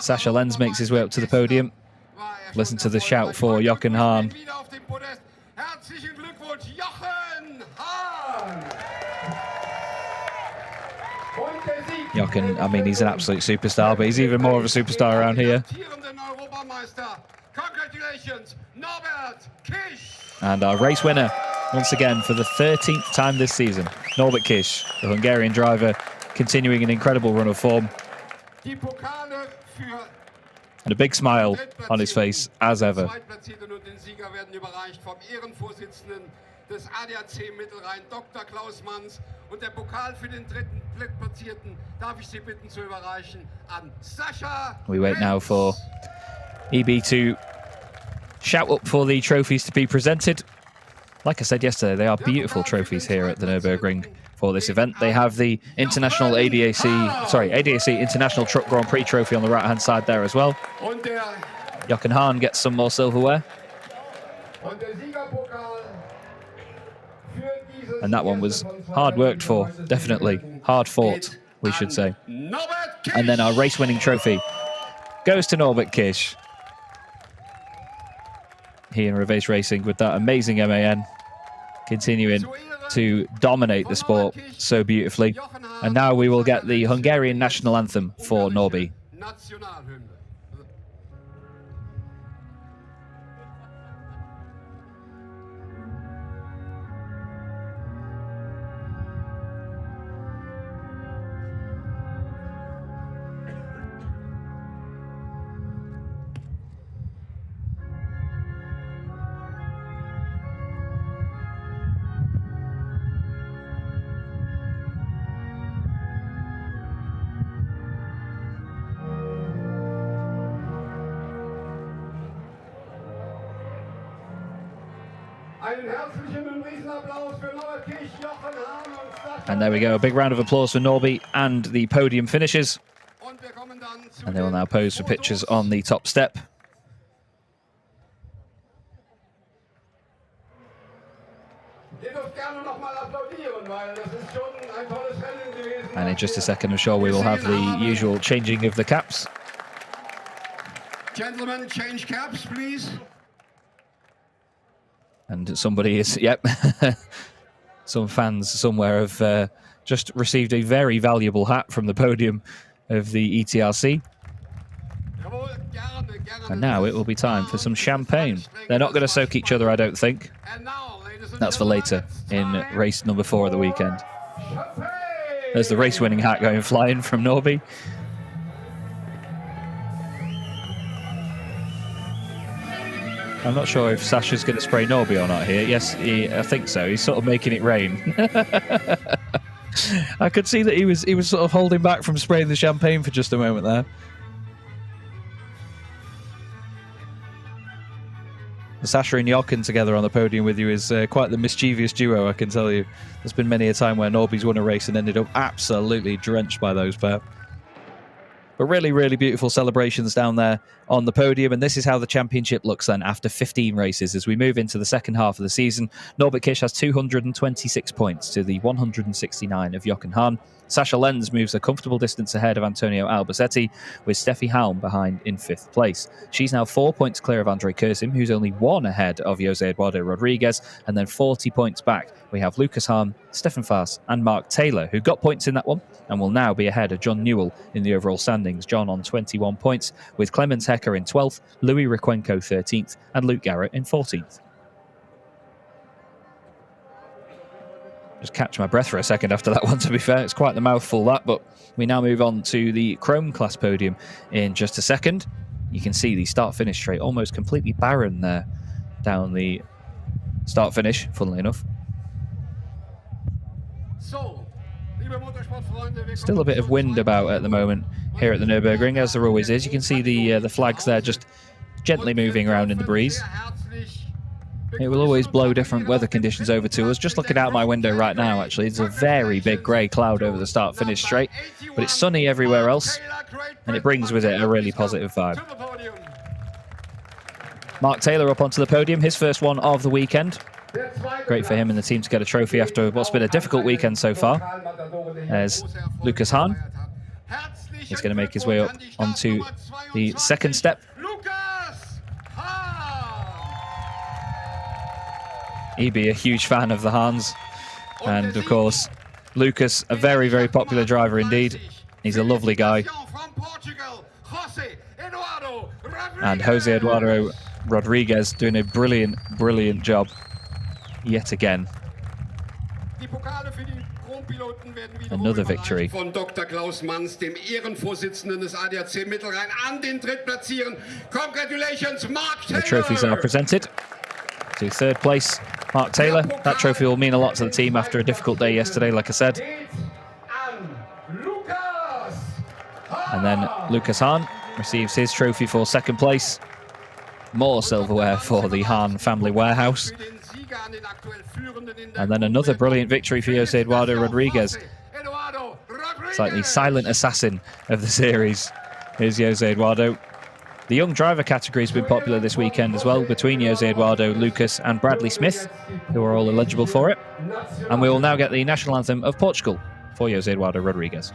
Sasha Lenz makes his way up to the podium. Listen to the shout for Jochen Hahn. Jochen, I mean, he's an absolute superstar, but he's even more of a superstar around here. And our race winner, once again, for the 13th time this season, Norbert Kish, the Hungarian driver, continuing an incredible run of form. And a big smile on his face, as ever. We wait now for EB to shout up for the trophies to be presented. Like I said yesterday, they are beautiful trophies here at the Nürburgring for this event. They have the ADAC International Truck-Grand-Prix trophy on the right-hand side there as well. Jochen Hahn gets some more silverware. And that one was hard worked for, definitely. Hard fought, we should say. And then our race-winning trophy goes to Norbert Kisch. He and Reves Racing with that amazing MAN, continuing to dominate the sport so beautifully. And now we will get the Hungarian national anthem for Norby. And there we go, a big round of applause for Norby and the podium finishers. And they will now pose for pictures on the top step. And in just a second, I'm sure we will have the usual changing of the caps. Gentlemen, change caps, please. And somebody is, yep, some fans somewhere have just received a very valuable hat from the podium of the ETRC. And now it will be time for some champagne. They're not going to soak each other, I don't think. That's for later in race number 4 of the weekend. There's the race-winning hat going flying from Norby. I'm not sure if Sasha's going to spray Norby or not here. Yes, I think so. He's sort of making it rain. I could see that he was sort of holding back from spraying the champagne for just a moment there. Sasha and Jochen together on the podium with you is quite the mischievous duo, I can tell you. There's been many a time where Norby's won a race and ended up absolutely drenched by those pair. But really, really beautiful celebrations down there on the podium. And this is how the championship looks then after 15 races. As we move into the second half of the season, Norbert Kisch has 226 points to the 169 of Jochen Hahn. Sascha Lenz moves a comfortable distance ahead of Antonio Albacete, with Steffi Halm behind in 5th place. She's now 4 points clear of Andre Kursim, who's only 1 ahead of Jose Eduardo Rodriguez, and then 40 points back. We have Lucas Hahn, Stefan Faas and Mark Taylor, who got points in that one and will now be ahead of John Newell in the overall standings. John on 21 points, with Clemens Hecker in 12th, Louis Requenco 13th and Luke Garrett in 14th. Just catch my breath for a second after that one, to be fair. It's quite the mouthful, that, but we now move on to the Chrome class podium in just a second. You can see the start-finish straight almost completely barren there down the start-finish, funnily enough. Still a bit of wind about at the moment here at the Nürburgring, as there always is. You can see the flags there just gently moving around in the breeze. It will always blow different weather conditions over to us. Just looking out my window right now, actually, there's a very big grey cloud over the start-finish straight, but it's sunny everywhere else, and it brings with it a really positive vibe. Mark Taylor up onto the podium, his first one of the weekend. Great for him and the team to get a trophy after what's been a difficult weekend so far. As Lucas Hahn is going to make his way up onto the second step. He'd be a huge fan of the Hahns. And of course, Lucas, a very, very popular driver indeed. He's a lovely guy. And Jose Eduardo Rodriguez doing a brilliant, brilliant job yet again. Another victory. Von Dr. Klaus Manns, dem Ehrenvorsitzenden des ADAC Mittelrhein, an den Drittplatzieren. Congratulations, Mark Taylor. The trophies are presented to 3rd place, Mark Taylor. That trophy will mean a lot to the team after a difficult day yesterday, like I said. And then Lucas Hahn receives his trophy for 2nd place. More silverware for the Hahn family warehouse. And then another brilliant victory for Jose Eduardo Rodriguez. It's like the silent assassin of the series. Here's Jose Eduardo. The young driver category has been popular this weekend as well, between Jose Eduardo, Lucas and Bradley Smith, who are all eligible for it. And we will now get the national anthem of Portugal for Jose Eduardo Rodriguez.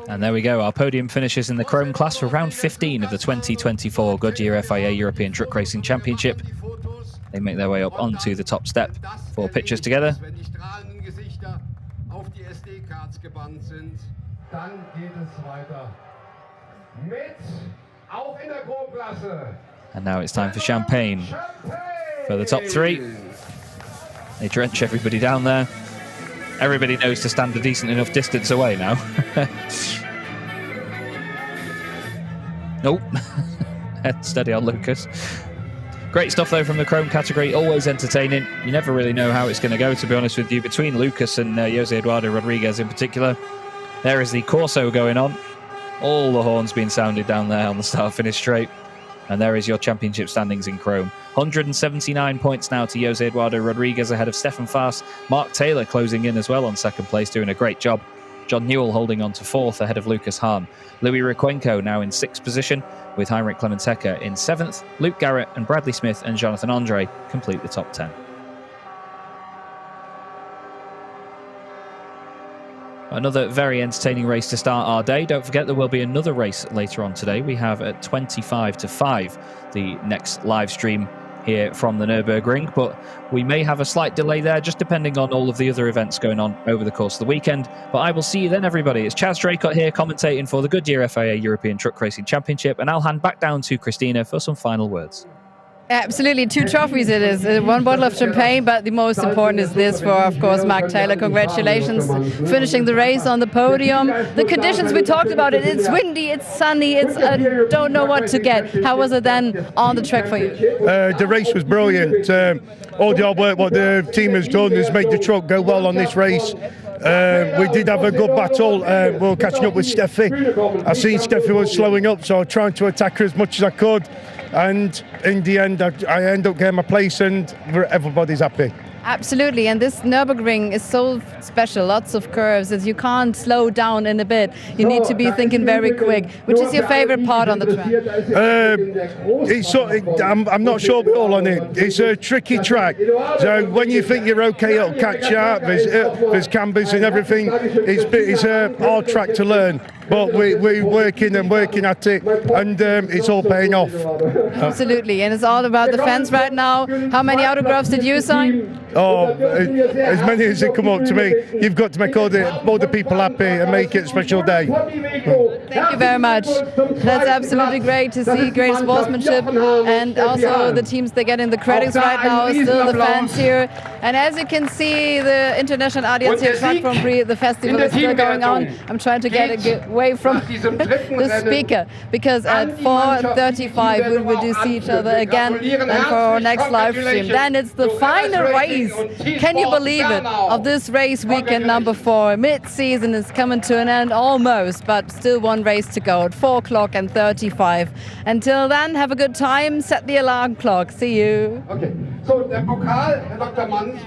And there we go, our podium finishes in the Chrome class for round 15 of the 2024 Goodyear FIA European Truck Racing Championship. They make their way up onto the top step for pictures together. And now it's time for champagne for the top three. They drench everybody down there. Everybody knows to stand a decent enough distance away now. Nope. Steady on, Lucas. Great stuff, though, from the Chrome category. Always entertaining. You never really know how it's going to go, to be honest with you, between Lucas and Jose Eduardo Rodriguez in particular. There is the Corso going on. All the horns being sounded down there on the start-finish straight. And there is your championship standings in Chrome. 179 points now to Jose Eduardo Rodriguez ahead of Stefan Faas. Mark Taylor closing in as well on second place, doing a great job. John Newell holding on to fourth ahead of Lucas Hahn. Louis Requenco now in sixth position, with Heinrich Clementeca in seventh. Luke Garrett and Bradley Smith and Jonathan Andre complete the top 10. Another very entertaining race to start our day. Don't forget there will be another race later on today. We have at 25 to 5 the next live stream here from the Nürburgring, but we may have a slight delay there, just depending on all of the other events going on over the course of the weekend. But I will see you then, everybody. It's Chaz Draycott here commentating for the Goodyear FIA European Truck Racing Championship, and I'll hand back down to Christina for some final words. Absolutely, 2 trophies it is. 1 bottle of champagne, but the most important is this for, of course, Mark Taylor. Congratulations, finishing the race on the podium. The conditions we talked about, it's windy, it's sunny, it's don't know what to get. How was it then on the track for you? The race was brilliant. All the hard work what the team has done has made the truck go well on this race. We did have a good battle. We were catching up with Steffi. I seen Steffi was slowing up, so I was trying to attack her as much as I could. And in the end, I end up getting my place, and everybody's happy. Absolutely, and this Nürburgring is so special, lots of curves, that you can't slow down in a bit. You need to be thinking very quick. Which is your favorite part on the track? I'm not sure at all on it. It's a tricky track. So when you think you're okay, it'll catch you up. There's cambers and everything. It's a hard track to learn. But we're working at it, and it's all paying off. Absolutely, and it's all about the fans right now. How many autographs did you sign? Oh, as many as they come up to me. You've got to make all the people happy and make it a special day. Thank you very much. That's absolutely great to see, great sportsmanship, and also the teams, they're getting the credits right now, still the fans here. And as you can see, the International ADAC Truck-Grand-Prix, the festival is still going on. I'm trying to get away from the speaker, because at 4:35 we will see each other again, and for our next live stream. Then it's the final race. Can you believe it? Of this race weekend number 4. Mid-season is coming to an end almost, but still 1 race to go at 4:35. Until then, have a good time. Set the alarm clock. See you. Okay. So, der Pokal, Herr Dr. Mann.